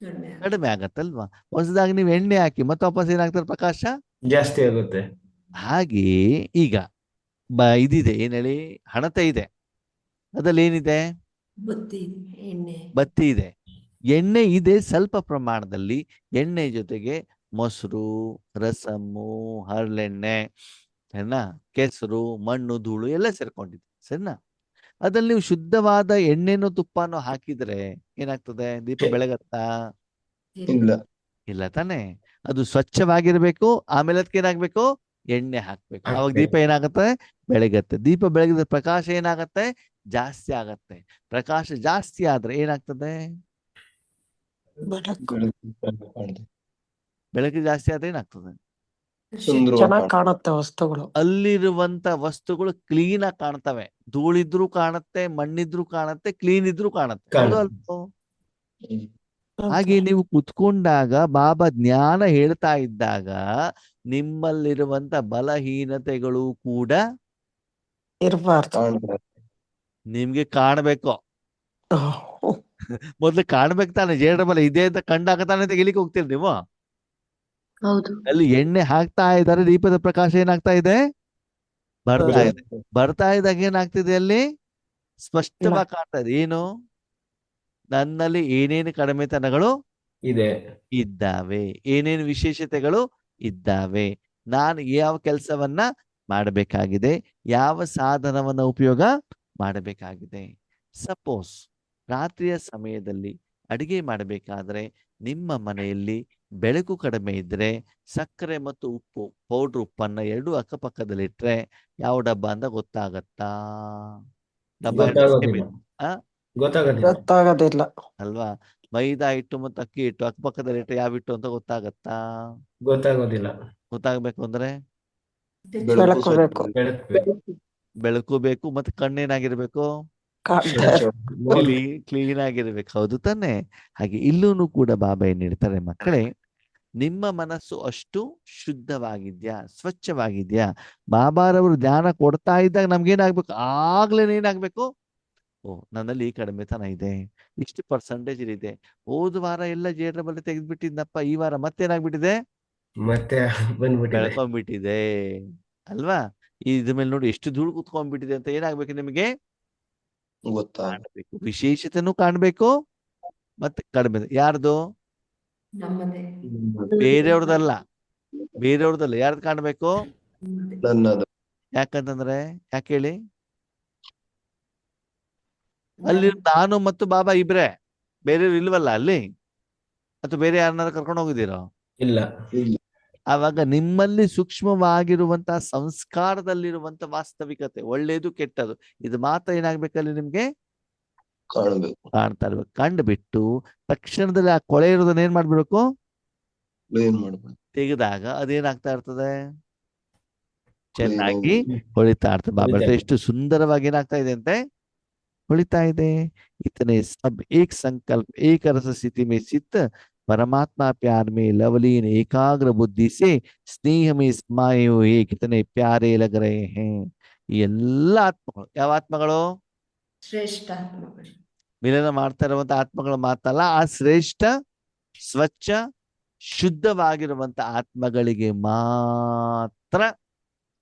ಕಡಿಮೆ ಆಗುತ್ತೆ. ಕಡಿಮೆ ಆಗತ್ತಲ್ವಾ. ಹೊಸದಾಗಿ ನೀವು ಎಣ್ಣೆ ಹಾಕಿ ಮತ್ತೆ ವಾಪಸ್ ಏನಾಗ್ತದೆ, ಪ್ರಕಾಶ ಜಾಸ್ತಿ ಆಗುತ್ತೆ. ಹಾಗೆ ಈಗ ಇದಿದೆ, ಏನ್ ಹೇಳಿ, ಹಣತೆ ಇದೆ, ಅದ್ರಲ್ಲಿ ಏನಿದೆ, ಬತ್ತಿ ಎಣ್ಣೆ ಬತ್ತಿ ಇದೆ, ಎಣ್ಣೆ ಇದೆ ಸ್ವಲ್ಪ ಪ್ರಮಾಣದಲ್ಲಿ. ಎಣ್ಣೆ ಜೊತೆಗೆ ಮೊಸರು, ರಸಮ್ಮು, ಹರಳೆಣ್ಣೆ, ಸರಿನಾ, ಕೆಸರು, ಮಣ್ಣು, ಧೂಳು ಎಲ್ಲ ಸೇರ್ಕೊಂಡಿದೆ, ಸರಿನಾ. ಅದ್ರಲ್ಲಿ ನೀವು ಶುದ್ಧವಾದ ಎಣ್ಣೆನೋ ತುಪ್ಪನೋ ಹಾಕಿದ್ರೆ ಏನಾಗ್ತದೆ, ದೀಪ ಬೆಳಗತ್ತಾ? ಇಲ್ಲ. ಇಲ್ಲ ತಾನೆ. ಅದು ಸ್ವಚ್ಛವಾಗಿರ್ಬೇಕು, ಆಮೇಲೆ ಅದಕ್ಕೆ ಏನಾಗ್ಬೇಕು, ಎಣ್ಣೆ ಹಾಕ್ಬೇಕು, ಅವಾಗ ದೀಪ ಏನಾಗತ್ತೆ, ಬೆಳಗತ್ತೆ. ದೀಪ ಬೆಳಗಿದ ಪ್ರಕಾಶ ಏನಾಗತ್ತೆ, ಜಾಸ್ತಿ ಆಗತ್ತೆ. ಪ್ರಕಾಶ ಜಾಸ್ತಿ ಆದ್ರೆ ಏನಾಗ್ತದೆ, ಬೆಳಕು ಬೆಳಕು ಜಾಸ್ತಿ ಆದ್ರೆ ಏನಾಗ್ತದೆ, ಚೆನ್ನಾಗಿ ಕಾಣುತ್ತೆ ವಸ್ತುಗಳು. ಅಲ್ಲಿರುವಂತ ವಸ್ತುಗಳು ಕ್ಲೀನ್ ಆಗಿ ಕಾಣ್ತವೆ. ಧೂಳಿದ್ರು ಕಾಣುತ್ತೆ, ಮಣ್ಣಿದ್ರು ಕಾಣುತ್ತೆ, ಕ್ಲೀನ್ ಇದ್ರು ಕಾಣುತ್ತೆ. ಹೌದು ಅಲ್ವೋ? ಹಾಗೆ ನೀವು ಕುತ್ಕೊಂಡಾಗ ಬಾಬಾ ಜ್ಞಾನ ಹೇಳ್ತಾ ಇದ್ದಾಗ ನಿಮ್ಮಲ್ಲಿರುವಂತ ಬಲಹೀನತೆಗಳು ಕೂಡ ಇರಬಾರ್ದು. ನಿಮ್ಗೆ ಕಾಣ್ಬೇಕು. ಮೊದ್ಲು ಕಾಣ್ಬೇಕು ತಾನೆ, ಜೇಡ ಬಲ ಇದೆ ಅಂತ ಕಂಡಾಗ ತಾನೆ ತೆಗಿಲಿಕ್ಕೆ ಹೋಗ್ತೀರಿ ನೀವು. ಹೌದು. ಅಲ್ಲಿ ಎಣ್ಣೆ ಹಾಕ್ತಾ ಇದ್ದಾರೆ, ದೀಪದ ಪ್ರಕಾಶ ಏನಾಗ್ತಾ ಇದೆ, ಬರ್ತಾ ಇದೆ. ಬರ್ತಾ ಇದ್ದಾಗ ಏನಾಗ್ತಿದೆ, ಅಲ್ಲಿ ಸ್ಪಷ್ಟವಾಗಿ ಕಾಣ್ತಾ ಇದೆ, ಏನು, ನನ್ನಲ್ಲಿ ಏನೇನು ಕಡಿಮೆತನಗಳು ಇದೆ, ಇದ್ದಾವೆ, ಏನೇನು ವಿಶೇಷತೆಗಳು ಇದ್ದಾವೆ, ನಾನು ಯಾವ ಕೆಲಸವನ್ನ ಮಾಡಬೇಕಾಗಿದೆ, ಯಾವ ಸಾಧನವನ್ನ ಉಪಯೋಗ ಮಾಡಬೇಕಾಗಿದೆ. ಸಪೋಸ್ ರಾತ್ರಿಯ ಸಮಯದಲ್ಲಿ ಅಡಿಗೆ ಮಾಡಬೇಕಾದ್ರೆ ನಿಮ್ಮ ಮನೆಯಲ್ಲಿ ಬೆಳಕು ಕಡಿಮೆ ಇದ್ರೆ ಸಕ್ಕರೆ ಮತ್ತು ಉಪ್ಪು, ಪೌಡ್ರ್ ಉಪ್ಪನ್ನ ಎರಡೂ ಅಕ್ಕಪಕ್ಕದಲ್ಲಿಟ್ರೆ ಯಾವ ಡಬ್ಬ ಅಂತ ಗೊತ್ತಾಗತ್ತಾ? ಡಬ್ಬ ಗೊತ್ತಾಗೋದಿಲ್ಲ ಅಲ್ವಾ? ಮೈದಾ ಹಿಟ್ಟು ಮತ್ತು ಅಕ್ಕಿ ಹಿಟ್ಟು ಅಕ್ಕಪಕ್ಕದಲ್ಲಿ ಇಟ್ಟರೆ ಯಾವ ಹಿಟ್ಟು ಅಂತ ಗೊತ್ತಾಗತ್ತಾ? ಗೊತ್ತಾಗೋದಿಲ್ಲ. ಗೊತ್ತಾಗ್ಬೇಕು ಅಂದ್ರೆ ಬೆಳಕು ಬೇಕು. ಬೆಳಕು ಬೇಕು, ಮತ್ತೆ ಕಣ್ಣೇನಾಗಿರ್ಬೇಕು, ಕ್ಲೀನ್ ಆಗಿರ್ಬೇಕು. ಹೌದು ತಾನೆ. ಹಾಗೆ ಇಲ್ಲೂ ಕೂಡ ಬಾಬಾ ಏನ್ ಹೇಳ್ತಾರೆ, ಮಕ್ಕಳೇ, ನಿಮ್ಮ ಮನಸ್ಸು ಅಷ್ಟು ಶುದ್ಧವಾಗಿದ್ಯಾ, ಸ್ವಚ್ಛವಾಗಿದ್ಯಾ. ಬಾಬಾರವರು ಧ್ಯಾನ ಕೊಡ್ತಾ ಇದ್ದಾಗ ನಮ್ಗೇನಾಗ್ಬೇಕು, ಆಗ್ಲೇನೆ ಏನಾಗ್ಬೇಕು, ಓ ನನ್ನಲ್ಲಿ ಈ ಕಡಿಮೆತನ ಇದೆ, ಇಷ್ಟು ಪರ್ಸೆಂಟೇಜ್ ಇದೆ. ಹೋದ ವಾರ ಎಲ್ಲ ಜೇಡ್ರ ಬಲ್ಲಿ ತೆಗೆದ್ಬಿಟ್ಟಿದ್ನಪ್ಪ, ಈ ವಾರ ಮತ್ತೇನಾಗ್ಬಿಟ್ಟಿದೆ, ಮತ್ತೆ ಬಂದ್ಬಿಟ್ಟಿದೆ, ಬೆಳ್ಕೊಂಡ್ಬಿಟ್ಟಿದೆ ಅಲ್ವಾ. ಇದ್ರ ಮೇಲೆ ನೋಡಿ ಎಷ್ಟು ಧೂಳು ಕುತ್ಕೊಂಡ್ಬಿಟ್ಟಿದೆ ಅಂತ ಏನಾಗ್ಬೇಕು, ನಿಮಗೆ ಕಾಣ್ಬೇಕು, ವಿಶೇಷತೆನೂ ಕಾಣ್ಬೇಕು, ಮತ್ತೆ ಕಡಿಮೆ ಯಾರ್ದು, ನಮ್ಮದೇ ಬೇರೆಯವ್ರದಲ್ಲ, ಬೇರೆಯವ್ರದಲ್ಲ, ಯಾರ್ದು ಕಾಣ್ಬೇಕು, ನಮ್ಮದೇ. ಯಾಕಂತಂದ್ರೆ ಯಾಕೆ ಹೇಳಿ, ಅಲ್ಲಿ ನಾನು ಮತ್ತು ಬಾಬಾ ಇಬ್ರೆ, ಬೇರೆಯವ್ರು ಇಲ್ವಲ್ಲ ಅಲ್ಲಿ, ಅಥವಾ ಬೇರೆ ಯಾರನ್ನಾರು ಕರ್ಕೊಂಡು ಹೋಗಿದ್ದೀರೋ, ಇಲ್ಲ. ಆವಾಗ ನಿಮ್ಮಲ್ಲಿ ಸೂಕ್ಷ್ಮವಾಗಿರುವಂತಹ ಸಂಸ್ಕಾರದಲ್ಲಿರುವಂತ ವಾಸ್ತವಿಕತೆ, ಒಳ್ಳೇದು ಕೆಟ್ಟದು, ಇದು ಮಾತ್ರ ಏನಾಗ್ಬೇಕಲ್ಲಿ ನಿಮ್ಗೆ ಕಾಣ್ತಾ ಇರ್ಬೇಕು. ಕಂಡುಬಿಟ್ಟು ತಕ್ಷಣದಲ್ಲಿ ಆ ಕೊಳೆ ಇರೋದನ್ನ ಏನ್ ಮಾಡ್ಬಿಡ್ಬೇಕು, ತೆಗೆದಾಗ ಅದೇನಾಗ್ತಾ ಇರ್ತದೆ, ಚೆನ್ನಾಗಿ ಹೊಳಿತಾ ಇರ್ತದೆ. ಬಾಬಾ ಎಷ್ಟು ಸುಂದರವಾಗಿ ಏನಾಗ್ತಾ ಇದೆ ಅಂತೆ, ಹೊಳಿತಾ ಇದೆ. ಇತನೆ ಸಬ್ ಏಕ್ ಸಂಕಲ್ಪ ಏಕ ರಸ ಸ್ಥಿತಿ ಮೇ ಚಿತ್ತ परमात्मा प्यार में लवलीन एकाग्र बुद्धि से स्नेह में समाये हुए कितने प्यारे लग रहे हैं. ಈ ಎಲ್ಲ ಆತ್ಮಗಳು ಯಾವ ಆತ್ಮಗಳು, ಶ್ರೇಷ್ಠ ಆತ್ಮಗಳು, ಮಿಲನ ಮಾಡ್ತಾ ಇರುವಂತ ಆತ್ಮಗಳು ಮಾತಲ್ಲ, ಆ ಶ್ರೇಷ್ಠ ಸ್ವಚ್ಛ ಶುದ್ಧವಾಗಿರುವಂತ ಆತ್ಮಗಳಿಗೆ ಮಾತ್ರ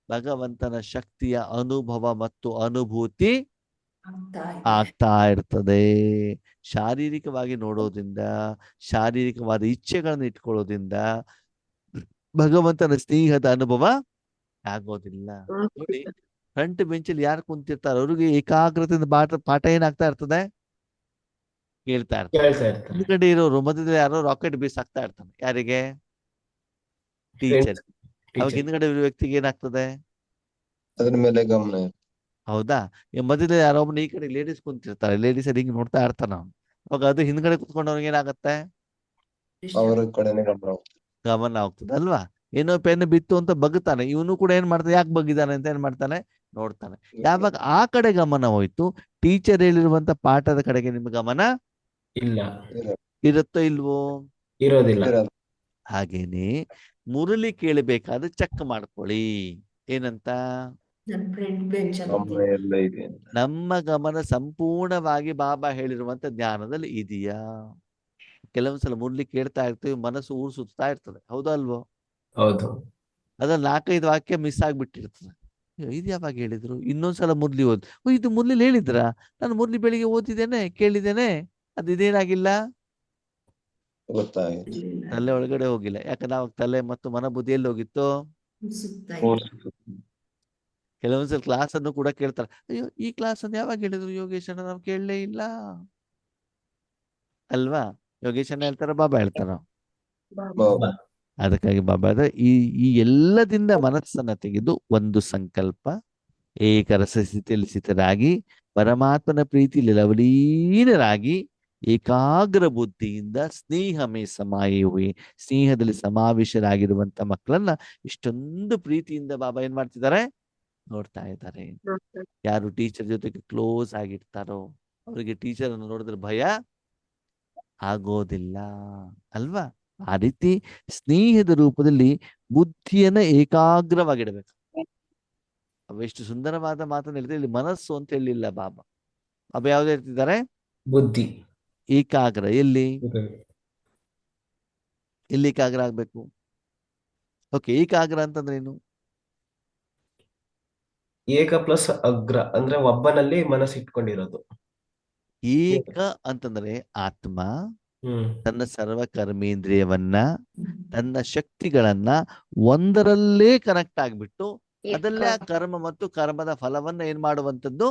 ಭಗವಂತನ ಶಕ್ತಿಯ ಅನುಭವ ಮತ್ತು ಅನುಭೂತಿ ಆಗ್ತಾ ಇರ್ತದೆ. ಶಾರೀರಿಕವಾಗಿ ನೋಡೋದ್ರಿಂದ, ಶಾರೀರಿಕವಾದ ಇಚ್ಛೆಗಳನ್ನು ಇಟ್ಕೊಳ್ಳೋದ್ರಿಂದ ಭಗವಂತನ ಸ್ನೇಹದ ಅನುಭವ ಆಗೋದಿಲ್ಲ. ನೋಡಿ, ಫ್ರಂಟ್ ಬೆಂಚಲ್ಲಿ ಯಾರು ಕುಂತಿರ್ತಾರೆ ಅವ್ರಿಗೆ ಏಕಾಗ್ರತೆಯಿಂದ ಪಾಠ ಏನಾಗ್ತಾ ಇರ್ತದೆ, ಕೇಳ್ತಾ ಇರ್ತಾರೆ. ಹಿಂದ್ಗಡೆ ಇರೋರು ಮಧ್ಯದಲ್ಲಿ ಯಾರೋ ರಾಕೆಟ್ ಬೀಸಾಕ್ತಾ ಇರ್ತಾನೆ, ಯಾರಿಗೆ, ಟೀಚರ್. ಅವಾಗ ಹಿಂದ್ಗಡೆ ಇರೋ ವ್ಯಕ್ತಿಗೆ ಏನಾಗ್ತದೆ, ಅದ್ರ ಮೇಲೆ ಗಮನ. ಹೌದಾ. ಮಧ್ಯದಲ್ಲಿ ಯಾರೊಬ್ಬನ ಈ ಕಡೆ ಲೇಡೀಸ್ ಕುಂತಿರ್ತಾರೆ, ಲೇಡೀಸ್ ಹಿಂಗ್ ನೋಡ್ತಾ ಇರ್ತಾನ, ಅವಾಗ ಅದು ಹಿಂದ್ಗಡೆ ಕುತ್ಕೊಂಡವ್ರಿಗೆ ಏನಾಗತ್ತೆ, ಅವ್ರ ಕಡೆನೆ ಗಮನ ಹೋಗ್ತದೆ ಅಲ್ವಾ. ಏನೋ ಪೆನ್ ಬಿತ್ತು ಅಂತ ಬಗ್ತಾನೆ, ಇವನು ಕೂಡ ಏನ್ ಮಾಡ್ತಾನೆ, ಯಾಕೆ ಬಗ್ಗಿದಾನೆ ಅಂತ ಏನ್ ಮಾಡ್ತಾನೆ, ನೋಡ್ತಾನೆ. ಯಾವಾಗ ಆ ಕಡೆ ಗಮನ ಹೋಯ್ತು, ಟೀಚರ್ ಹೇಳಿರುವಂತ ಪಾಠದ ಕಡೆಗೆ ನಿಮ್ಮ ಗಮನ ಇಲ್ಲ, ಇರುತ್ತೋ ಇಲ್ವೋ? ಇರೋದಿಲ್ಲ. ಇರಲ್ಲ. ಹಾಗೇನೆ ಮುರಳಿ ಕೇಳಬೇಕಾದ್ರೆ ಚೆಕ್ ಮಾಡ್ಕೊಳ್ಳಿ. ಏನಂತ? ನನ್ನ ಫ್ರೆಂಡ್ ಬೆಂಚಲ್ಲಿ ಅಮ್ಮ ಎಲ್ಲ ಇದೆ ಅಂತ. ನಮ್ಮ ಗಮನ ಸಂಪೂರ್ಣವಾಗಿ ಬಾಬಾ ಹೇಳಿರುವಂತ ಜ್ಞಾನದಲ್ಲಿ ಇದೆಯಾ? ಕೆಲವೊಂದ್ಸಲ ಮುರಳಿ ಕೇಳ್ತಾ ಇರ್ತೀವಿ, ಮನಸ್ಸು ಊರು ಸುತ್ತಾ ಇರ್ತದೆ, ಹೌದಾ ಅಲ್ವೋ? ಹೌದು. ಅದ್ರಲ್ಲಿ 4-5 ವಾಕ್ಯ ಮಿಸ್ ಆಗ್ಬಿಟ್ಟಿರ್ತದೆ. ಅಯ್ಯೋ, ಇದು ಯಾವಾಗ ಹೇಳಿದ್ರು? ಇನ್ನೊಂದ್ಸಲ ಮುರಳಿ ಓದ್, ಇದು ಮುರಳಿ ಹೇಳಿದ್ರ? ನಾನು ಮುರಳಿ ಬೆಳಿಗ್ಗೆ ಓದಿದ್ದೇನೆ, ಕೇಳಿದ್ದೇನೆ, ಅದು ಇದೇನಾಗಿಲ್ಲ, ಗೊತ್ತಾಯ್ತು. ಇರ್ಲಿಲ್ಲ. ತಲೆ ಒಳಗಡೆ ಹೋಗಿಲ್ಲ. ಯಾಕಂದ್ರೆ ನಾವು ತಲೆ ಮತ್ತು ಮನ ಬುದ್ಧಿಯಲ್ಲಿ ಹೋಗಿತ್ತು. ಸುತ್ತಾ ಮೂರು ಇತ್ತು. ಕೆಲವೊಂದ್ಸಲ ಕ್ಲಾಸ್ ಅನ್ನು ಕೂಡ ಕೇಳ್ತಾರೆ, ಅಯ್ಯೋ ಈ ಕ್ಲಾಸ್ ಅನ್ನು ಯಾವಾಗ ಹೇಳಿದ್ರು ಯೋಗೇಶ್ ಅಣ್ಣ, ನಾವು ಕೇಳಲೇ ಇಲ್ಲ ಅಲ್ವಾ? ಯೋಗೇಶ್ ಅಣ್ಣ ಹೇಳ್ತಾರ, ಬಾಬಾ ಹೇಳ್ತಾರ? ಬಾಬಾ. ಅದಕ್ಕಾಗಿ ಬಾಬಾ ಹೇಳಿದ್ರೆ, ಈ ಎಲ್ಲದಿಂದ ಮನಸ್ಸನ್ನ ತೆಗೆದು ಒಂದು ಸಂಕಲ್ಪ, ಏಕರಸ ಸ್ಥಿತಿಯಲ್ಲಿ ಸ್ಥಿತರಾಗಿ ಪರಮಾತ್ಮನ ಪ್ರೀತಿಯಲ್ಲಿ ಲವಲೀನರಾಗಿ ಏಕಾಗ್ರ ಬುದ್ಧಿಯಿಂದ ಸ್ನೇಹಮೇ ಸಮಾಯುವೆ, ಸ್ನೇಹದಲ್ಲಿ ಸಮಾವೇಶರಾಗಿರುವಂತ ಮಕ್ಕಳನ್ನ ಇಷ್ಟೊಂದು ಪ್ರೀತಿಯಿಂದ ಬಾಬಾ ಏನ್ ಮಾಡ್ತಿದ್ದಾರೆ? ನೋಡ್ತಾ ಇದ್ದಾರೆ. ಯಾರು ಟೀಚರ್ ಜೊತೆಗೆ ಕ್ಲೋಸ್ ಆಗಿರ್ತಾರೋ ಅವರಿಗೆ ಟೀಚರ್ ಅನ್ನು ನೋಡಿದ್ರೆ ಭಯ ಆಗೋದಿಲ್ಲ ಅಲ್ವಾ? ಆ ರೀತಿ ಸ್ನೇಹದ ರೂಪದಲ್ಲಿ ಬುದ್ಧಿಯನ್ನ ಏಕಾಗ್ರವಾಗಿಡಬೇಕು. ಅವೆಷ್ಟು ಸುಂದರವಾದ ಮಾತನ್ನು ಹೇಳ್ತಾರೆ. ಇಲ್ಲಿ ಮನಸ್ಸು ಅಂತ ಹೇಳಿಲ್ಲ ಬಾಬಾ. ಬಾಬಾ ಯಾವ್ದು ಹೇಳ್ತಿದ್ದಾರೆ? ಬುದ್ಧಿ. ಏಕಾಗ್ರ. ಎಲ್ಲಿ ಏಕಾಗ್ರ ಆಗ್ಬೇಕು? ಓಕೆ, ಏಕಾಗ್ರ ಅಂತಂದ್ರೆ ಏನು? ಏಕ ಪ್ಲಸ್ ಅಗ್ರ ಅಂದ್ರೆ ಒಬ್ಬನಲ್ಲಿ ಮನಸ್ಸು ಇಟ್ಕೊಂಡಿರೋದು. ಏಕ ಅಂತಂದ್ರೆ ಆತ್ಮ ಹ್ಮ್ ತನ್ನ ಸರ್ವ ಕರ್ಮೇಂದ್ರಿಯವನ್ನ, ತನ್ನ ಶಕ್ತಿಗಳನ್ನ ಒಂದರಲ್ಲೇ ಕನೆಕ್ಟ್ ಆಗ್ಬಿಟ್ಟು ಅದಲ್ಲೇ ಆ ಕರ್ಮ ಮತ್ತು ಕರ್ಮದ ಫಲವನ್ನ ಏನ್ ಮಾಡುವಂಥದ್ದು?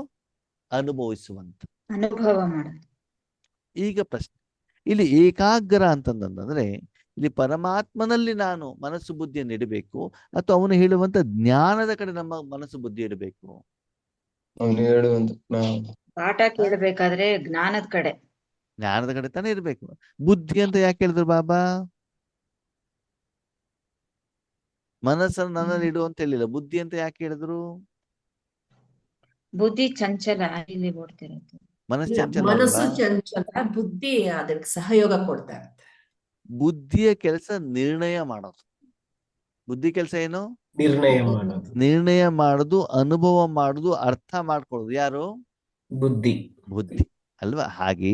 ಅನುಭವಿಸುವಂತ. ಅನುಭವ ಮಾಡೋದು. ಈಗ ಪ್ರಶ್ನೆ, ಇಲ್ಲಿ ಏಕಾಗ್ರ ಅಂತಂದ್ರೆ ಇಲ್ಲಿ ಪರಮಾತ್ಮನಲ್ಲಿ ನಾನು ಮನಸ್ಸು ಬುದ್ಧಿಯನ್ನು ಇಡಬೇಕು, ಅಥವಾ ಅವನು ಹೇಳುವಂತ ಜ್ಞಾನದ ಕಡೆ ನಮ್ಮ ಮನಸ್ಸು ಬುದ್ಧಿ ಇಡಬೇಕು? ಅವನು ಹೇಳುವಂತ ಪಾಠ ಕೇಳಬೇಕಾದ್ರೆ ಜ್ಞಾನದ ಕಡೆ. ಜ್ಞಾನದ ಕಡೆ ತಾನೇ ಇರ್ಬೇಕು. ಬುದ್ಧಿ ಅಂತ ಯಾಕೆ ಹೇಳಿದ್ರು ಬಾಬಾ? ಮನಸ್ಸನ್ನು ನನ್ನಲ್ಲಿ ಇಡು ಅಂತ ಹೇಳಿಲ್ಲ, ಬುದ್ಧಿ ಅಂತ ಯಾಕೆ ಹೇಳಿದ್ರು? ಬುದ್ಧಿ ಚಂಚಲ, ಇಲ್ಲಿ ಓಡ್ತಿರೋದು. ಮನಸ್ಸು ಇಲ್ಲ, ಚಂಚಲ ಮನಸ್ಸು ಅಲ್ವಾ? ಚಂಚಲ, ಬುದ್ಧಿ ಅದಕ್ಕೆ ಸಹಯೋಗ ಕೊಡ್ತಾ ಇರುತ್ತೆ. ಬುದ್ಧಿಯ ಕೆಲಸ ನಿರ್ಣಯ ಮಾಡೋದು. ಬುದ್ಧಿ ಕೆಲಸ ಏನು? ನಿರ್ಣಯ ಮಾಡೋದು. ನಿರ್ಣಯ ಮಾಡೋದು, ಅನುಭವ ಮಾಡೋದು, ಅರ್ಥ ಮಾಡ್ಕೊಳ್ಳೋದು. ಯಾರು? ಬುದ್ಧಿ. ಬುದ್ಧಿ ಅಲ್ವಾ? ಹಾಗೆ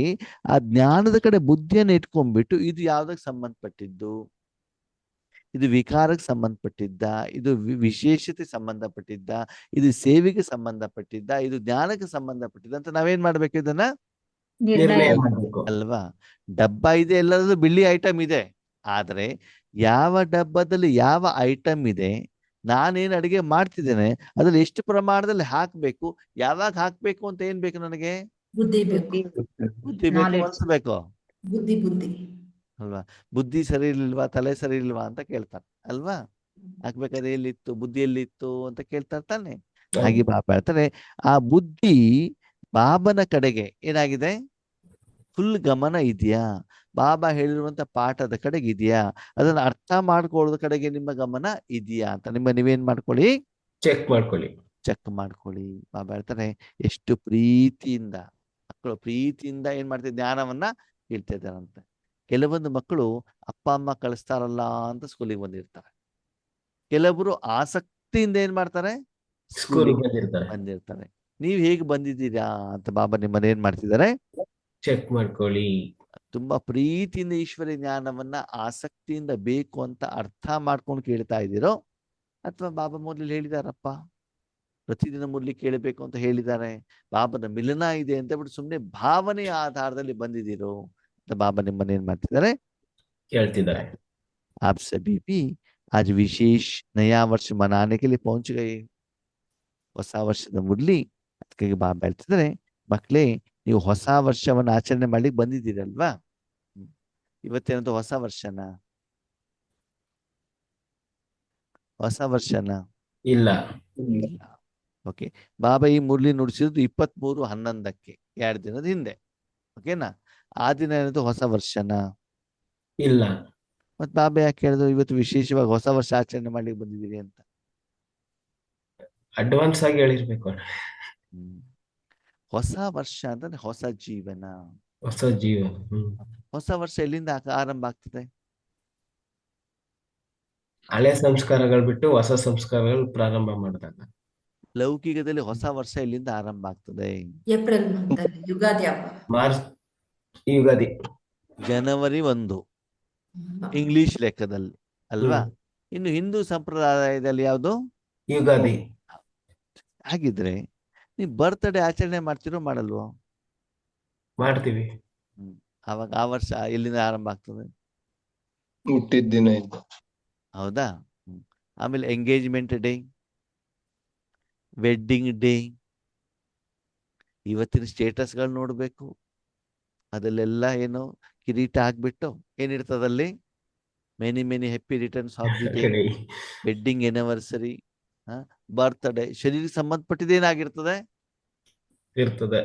ಆ ಜ್ಞಾನದ ಕಡೆ ಬುದ್ಧಿಯನ್ನು ಇಟ್ಕೊಂಡ್ಬಿಟ್ಟು ಇದು ಯಾವ್ದಕ್ಕೆ ಸಂಬಂಧಪಟ್ಟಿದ್ದು? ಇದು ವಿಕಾರಕ್ಕೆ ಸಂಬಂಧಪಟ್ಟಿದ್ದ, ಇದು ವಿಶೇಷತೆ ಸಂಬಂಧಪಟ್ಟಿದ್ದ, ಇದು ಸೇವೆಗೆ ಸಂಬಂಧಪಟ್ಟಿದ್ದ, ಇದು ಜ್ಞಾನಕ್ಕೆ ಸಂಬಂಧಪಟ್ಟಿದ್ದ ಅಂತ ನಾವೇನ್ ಮಾಡ್ಬೇಕು? ಇದನ್ನ ನಿರ್ಣಯ ಮಾಡಬೇಕು ಅಲ್ವಾ? ಡಬ್ಬ ಇದೆ, ಎಲ್ಲದರಲ್ಲೂ ಬಿಳಿ ಐಟಮ್ ಇದೆ, ಆದ್ರೆ ಯಾವ ಡಬ್ಬದಲ್ಲಿ ಯಾವ ಐಟಮ್ ಇದೆ, ನಾನೇನು ಅಡಿಗೆ ಮಾಡ್ತಿದ್ದೇನೆ ಅದ್ರಲ್ಲಿ ಎಷ್ಟು ಪ್ರಮಾಣದಲ್ಲಿ ಹಾಕ್ಬೇಕು, ಯಾವಾಗ ಹಾಕ್ಬೇಕು ಅಂತ ಏನ್ ಬೇಕು ನನಗೆ? ಬುದ್ಧಿ ಬೇಕು. ಬುದ್ಧಿ ಬೇಕು, ಮನಸ್ಸು ಬೇಕು ಬುದ್ಧಿ ಬುದ್ಧಿ ಅಲ್ವಾ? ಬುದ್ಧಿ ಸರಿ ಇರ್ಲಿಲ್ವಾ, ತಲೆ ಸರಿ ಇಲ್ವಾ ಅಂತ ಕೇಳ್ತಾರೆ ಅಲ್ವಾ? ಹಾಕ್ಬೇಕಾದ್ರೆ ಎಲ್ಲಿತ್ತು, ಬುದ್ಧಿ ಎಲ್ಲಿತ್ತು ಅಂತ ಕೇಳ್ತಾರೆ ತಾನೆ. ಹಾಗೆ ಬಾಬಾ ಹೇಳ್ತಾರೆ, ಆ ಬುದ್ಧಿ ಬಾಬನ ಕಡೆಗೆ ಏನಾಗಿದೆ? ಫುಲ್ ಗಮನ ಇದೆಯಾ? ಬಾಬಾ ಹೇಳಿರುವಂತ ಪಾಠದ ಕಡೆಗೆ ಇದೆಯಾ? ಅದನ್ನ ಅರ್ಥ ಮಾಡ್ಕೊಳ್ಳೋದ ಕಡೆಗೆ ನಿಮ್ಮ ಗಮನ ಇದೆಯಾ ಅಂತ ನೀವೇನ್ ಮಾಡ್ಕೊಳ್ಳಿ? ಚೆಕ್ ಮಾಡ್ಕೊಳ್ಳಿ. ಚೆಕ್ ಮಾಡ್ಕೊಳ್ಳಿ. ಬಾಬಾ ಹೇಳ್ತಾರೆ, ಎಷ್ಟು ಪ್ರೀತಿಯಿಂದ ಮಕ್ಕಳು ಪ್ರೀತಿಯಿಂದ ಏನ್ ಮಾಡ್ತಾರೆ? ಜ್ಞಾನವನ್ನ ಹೇಳ್ತಾ ಇದ್ದಾರಂತೆ. ಕೆಲವೊಂದು ಮಕ್ಕಳು ಅಪ್ಪ ಅಮ್ಮ ಕಳಿಸ್ತಾರಲ್ಲ ಅಂತ ಸ್ಕೂಲಿಗೆ ಬಂದಿರ್ತಾರೆ. ಕೆಲವರು ಆಸಕ್ತಿಯಿಂದ ಏನ್ ಮಾಡ್ತಾರೆ? ಸ್ಕೂಲಿಗೆ ಬಂದಿರ್ತಾರೆ. ಬಂದಿರ್ತಾರೆ. ನೀವ್ ಹೇಗೆ ಬಂದಿದ್ದೀರಾ ಅಂತ ಬಾಬಾ ನಿಮ್ಮನ್ನ ಏನ್ ಮಾಡ್ತಿದ್ದಾರೆ? ಚೆಕ್ ಮಾಡ್ಕೊಳ್ಳಿ. ತುಂಬಾ ಪ್ರೀತಿಯಿಂದ ಈಶ್ವರ ಜ್ಞಾನವನ್ನ ಆಸಕ್ತಿಯಿಂದ ಬೇಕು ಅಂತ ಅರ್ಥ ಮಾಡ್ಕೊಂಡು ಕೇಳ್ತಾ ಇದ್ದೀರೋ, ಅಥವಾ ಬಾಬಾ ಮೊದಲು ಹೇಳಿದಾರಪ್ಪ ಪ್ರತಿದಿನ ಮುರಳಿ ಕೇಳಬೇಕು ಅಂತ ಹೇಳಿದ್ದಾರೆ, ಬಾಬನ ಮಿಲನ ಇದೆ ಅಂತ ಬಿಟ್ಟು ಸುಮ್ಮನೆ ಭಾವನೆಯ ಆಧಾರದಲ್ಲಿ ಬಂದಿದ್ದೀರೋ ಅಂತ ಬಾಬಾ ನಿಮ್ಮನ್ನ ಏನ್ ಮಾಡ್ತಿದ್ದಾರೆ? ಕೇಳ್ತಿದ್ದಾರೆ. आप सभी भी आज विशेष नया वर्ष मनाने के लिए पहुंच गए. ಹೊಸ ವರ್ಷದ ಮುರಳಿ. ಅದಕ್ಕಾಗಿ ಬಾಬಾ ಹೇಳ್ತಿದ್ದಾರೆ, ಮಕ್ಕಳೇ ನೀವು ಹೊಸ ವರ್ಷವನ್ನ ಆಚರಣೆ ಮಾಡ್ಲಿಕ್ಕೆ ಬಂದಿದ್ದೀರಲ್ವಾ? ಇವತ್ತೇನಂತ ಹೊಸ ವರ್ಷನ? ಹೊಸ ವರ್ಷನ? ಇಲ್ಲ. ಇಲ್ಲ. ಓಕೆ, ಬಾಬಾ ಈ ಮುರಳಿ ನುಡಿಸಿದ್ದು 23/11 2 ದಿನದ ಹಿಂದೆ. ಓಕೆನಾ? ಆ ದಿನ ಏನಂತ ಹೊಸ ವರ್ಷನ? ಇಲ್ಲ. ಮತ್ ಬಾಬಾ ಯಾಕೆ ಹೇಳಿದ್ರು ಇವತ್ತು ವಿಶೇಷವಾಗಿ ಹೊಸ ವರ್ಷ ಆಚರಣೆ ಮಾಡ್ಲಿಕ್ಕೆ ಬಂದಿದ್ದೀರಿ ಅಂತ? ಅಡ್ವಾನ್ಸ್ ಆಗಿ ಹೇಳಿರ್ಬೇಕು. ಹ್ಮ್. ಹೊಸ ವರ್ಷ ಅಂದ್ರೆ ಹೊಸ ಜೀವನ. ಹೊಸ ಜೀವ. ಹೊಸ ವರ್ಷ ಎಲ್ಲಿಂದ ಆರಂಭ ಆಗ್ತದೆ? ಹಳೆ ಸಂಸ್ಕಾರಗಳು ಬಿಟ್ಟು ಹೊಸ ಸಂಸ್ಕಾರಗಳು ಪ್ರಾರಂಭ ಮಾಡಿದಾಗ. ಲೌಕಿಕದಲ್ಲಿ ಹೊಸ ವರ್ಷ ಎಲ್ಲಿಂದ ಆರಂಭ ಆಗ್ತದೆ? ಏಪ್ರಿಲ್ ಮಂತ್ ಅಲ್ಲಿ ಯುಗಾದಿ ಹಬ್ಬ. ಮಾರ್ಚ್ ಯುಗಾದಿ. ಜನವರಿ 1 ಇಂಗ್ಲಿಷ್ ಲೆಕ್ಕದಲ್ಲಿ ಅಲ್ವಾ? ಇನ್ನು ಹಿಂದೂ ಸಂಪ್ರದಾಯದಲ್ಲಿ ಯಾವುದು? ಯುಗಾದಿ. ಹಾಗಿದ್ರೆ ನೀವು ಬರ್ತ್ಡೇ ಆಚರಣೆ ಮಾಡ್ತಿರೋ ಮಾಡಲ್ವೋ? ಮಾಡ್ತೀವಿ. ಅವಾಗ ಆ ವರ್ಷ ಎಲ್ಲಿಂದ ಆರಂಭ ಆಗ್ತದೆ? ಹುಟ್ಟಿದ ದಿನ ಇಂದ. ಹೌದಾ? ಆಮೇಲೆ ಎಂಗೇಜ್ಮೆಂಟ್ ಡೇ, ವೆಡ್ಡಿಂಗ್ ಡೇ, ಇವತ್ತಿನ ಸ್ಟೇಟಸ್ಗಳು ನೋಡ್ಬೇಕು. ಅದಲ್ಲೆಲ್ಲ ಏನು ಕಿರೀಟ ಹಾಕ್ಬಿಟ್ಟು ಏನಿರ್ತದಲ್ಲಿ? Many many happy returns of the day, wedding anniversary, birthday, ಶರೀರಕ್ಕೆ ಸಂಬಂಧಪಟ್ಟಿದ್ದೇನಾಗಿರ್ತದೆ ಇರ್ತದೆ.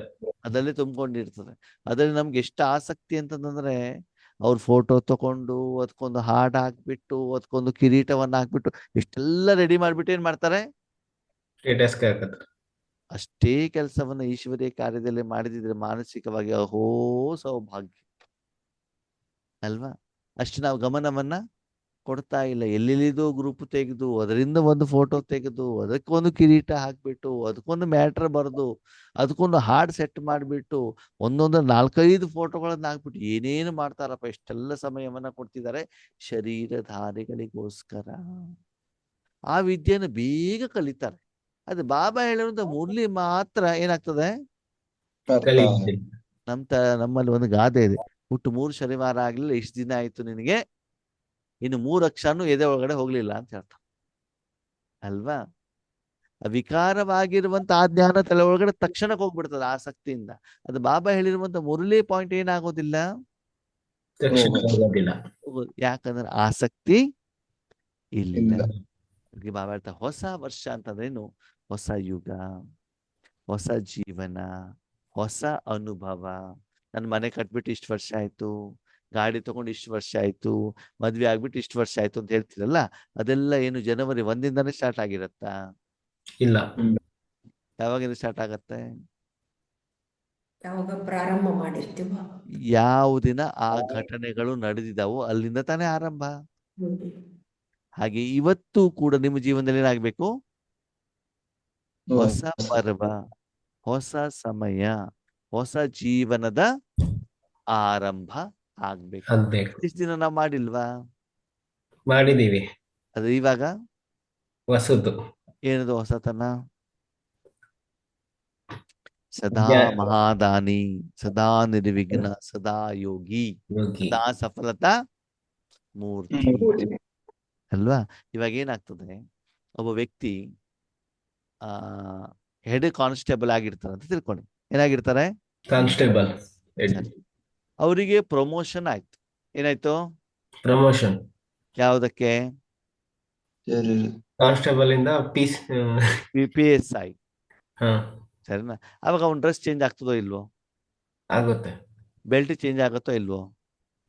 ಅದರಲ್ಲಿ ತುಂಬಿಕೊಂಡಿರ್ತದೆ. ಅದರಲ್ಲಿ ನಮ್ಗೆ ಎಷ್ಟು ಆಸಕ್ತಿ ಅಂತಂದ್ರೆ ಅವ್ರ ಫೋಟೋ ತಕೊಂಡು ಅದಕ್ಕೊಂದು ಹಾಡು ಹಾಕ್ಬಿಟ್ಟು ಅದಕ್ಕೊಂದು ಕಿರೀಟವನ್ನ ಹಾಕ್ಬಿಟ್ಟು ಇಷ್ಟೆಲ್ಲ ರೆಡಿ ಮಾಡ್ಬಿಟ್ಟು ಏನ್ ಮಾಡ್ತಾರೆ? ಸ್ಟೇಟಸ್ಗೆ ಹಾಕತ್ತಾರೆ. ಅಷ್ಟೇ ಕೆಲಸವನ್ನ ಈಶ್ವರೀಯ ಕಾರ್ಯದಲ್ಲಿ ಮಾಡಿದಿದ್ರೆ ಮಾನಸಿಕವಾಗಿ ಅಹೋ ಸೌಭಾಗ್ಯ ಅಲ್ವಾ? ಅಷ್ಟು ನಾವು ಗಮನವನ್ನ ಕೊಡ್ತಾ ಇಲ್ಲ. ಎಲ್ಲೆಲ್ಲಿದೋ ಗ್ರೂಪ್ ತೆಗೆದು ಅದರಿಂದ ಒಂದು ಫೋಟೋ ತೆಗೆದು ಅದಕ್ಕೊಂದು ಕಿರೀಟ ಹಾಕ್ಬಿಟ್ಟು ಅದಕ್ಕೊಂದು ಮ್ಯಾಟ್ರ್ ಬರೆದು ಅದಕ್ಕೊಂದು ಹಾಡ್ ಸೆಟ್ ಮಾಡಿಬಿಟ್ಟು ಒಂದೊಂದು 4-5 ಫೋಟೋಗಳನ್ನ ಹಾಕ್ಬಿಟ್ಟು ಏನೇನು ಮಾಡ್ತಾರಪ್ಪ. ಇಷ್ಟೆಲ್ಲ ಸಮಯವನ್ನ ಕೊಡ್ತಿದ್ದಾರೆ ಶರೀರಧಾರಿಗಳಿಗೋಸ್ಕರ. ಆ ವಿದ್ಯೆಯನ್ನು ಬೇಗ ಕಲಿತಾರೆ. ಅದು ಬಾಬಾ ಹೇಳಿರುವಂತ ಮುರಳಿ ಮಾತ್ರ ಏನಾಗ್ತದೆ? ನಮ್ಮಲ್ಲಿ ಒಂದು ಗಾದೆ ಇದೆ, ಹುಟ್ಟು 3 ಶನಿವಾರ ಆಗ್ಲಿಲ್ಲ, ಇಷ್ಟು ದಿನ ಆಯ್ತು ನಿನಗೆ, ಇನ್ನು 3 ಅಕ್ಷರನೂ ಎದೆ ಒಳಗಡೆ ಹೋಗ್ಲಿಲ್ಲ ಅಂತ ಹೇಳ್ತಾರೆ ಅಲ್ವಾ? ವಿಕಾರವಾಗಿರುವಂತ ಆ ಜ್ಞಾನ ತಲೆ ಒಳಗಡೆ ತಕ್ಷಣಕ್ಕೆ ಹೋಗ್ಬಿಡ್ತದೆ ಆಸಕ್ತಿಯಿಂದ. ಅದು ಬಾಬಾ ಹೇಳಿರುವಂತ ಮುರಳಿ ಪಾಯಿಂಟ್ ಏನಾಗೋದಿಲ್ಲ, ಯಾಕಂದ್ರೆ ಆಸಕ್ತಿ ಇಲ್ಲ. ಬಾಬಾ ಹೇಳ್ತಾರೆ ಹೊಸ ವರ್ಷ ಅಂತಂದ್ರೇನು? ಹೊಸ ಯುಗ, ಹೊಸ ಜೀವನ, ಹೊಸ ಅನುಭವ. ನನ್ನ ಮನೆ ಕಟ್ಬಿಟ್ಟು ಇಷ್ಟು ವರ್ಷ ಆಯ್ತು, ಗಾಡಿ ತಗೊಂಡು ಇಷ್ಟು ವರ್ಷ ಆಯ್ತು, ಮದ್ವೆ ಆಗ್ಬಿಟ್ಟು ಇಷ್ಟು ವರ್ಷ ಆಯ್ತು ಅಂತ ಹೇಳ್ತೀರಲ್ಲ, ಅದೆಲ್ಲ ಏನು ಜನವರಿ 1 ಸ್ಟಾರ್ಟ್ ಆಗಿರತ್ತಾ? ಇಲ್ಲ. ಯಾವಾಗಿಂದ ಸ್ಟಾರ್ಟ್ ಆಗತ್ತೆ? ಯಾವಾಗ ಪ್ರಾರಂಭ ಮಾಡಿರ್ತೀವ, ಯಾವ ದಿನ ಆ ಘಟನೆಗಳು ನಡೆದಿದ್ದಾವೋ ಅಲ್ಲಿಂದ ತಾನೇ ಆರಂಭ. ಹಾಗೆ ಇವತ್ತು ಕೂಡ ನಿಮ್ಮ ಜೀವನದಲ್ಲಿ ಏನಾಗ್ಬೇಕು? ಹೊಸ ಪರ್ವ, ಹೊಸ ಸಮಯ, ಹೊಸ ಜೀವನದ ಆರಂಭ ಆಗ್ಬೇಕು. ಇಷ್ಟು ದಿನ ನಾವು ಮಾಡಿಲ್ವಾ? ಮಾಡಿದೀವಿ. ಅದು ಇವಾಗ ಹೊಸದು. ಏನದು ಹೊಸತನ? ಸದಾ ಮಹಾದಾನಿ, ಸದಾ ನಿರ್ವಿಘ್ನ, ಸದಾ ಯೋಗಿ, ಸದಾ ಸಫಲತಾ ಮೂರ್ತಿ ಅಲ್ವಾ? ಇವಾಗ ಏನಾಗ್ತದೆ, ಒಬ್ಬ ವ್ಯಕ್ತಿ ಹೆಡ್ ಕಾನ್ಸ್ಟೇಬಲ್ ಆಗಿರ್ತಾರೆ ಅಂತ ತಿಳ್ಕೊಳ್ಳಿ. ಏನಾಗಿರ್ತಾರೆ? ಕಾನ್ಸ್ಟೇಬಲ್. ಅವರಿಗೆ ಪ್ರಮೋಷನ್ ಆಯ್ತು. ಏನಾಯ್ತು? ಪ್ರಮೋಷನ್. ಯಾವುದಕ್ಕೆ? ಕಾನ್ಸ್ಟೇಬಲ್ ಇಂದ PSI. ಸರಿನಾ? ಅವಾಗ ಅವನ ಡ್ರೆಸ್ ಚೇಂಜ್ ಆಗ್ತದೋ ಇಲ್ವೋ? ಆಗುತ್ತೆ. ಬೆಲ್ಟ್ ಚೇಂಜ್ ಆಗುತ್ತೋ ಇಲ್ವೋ?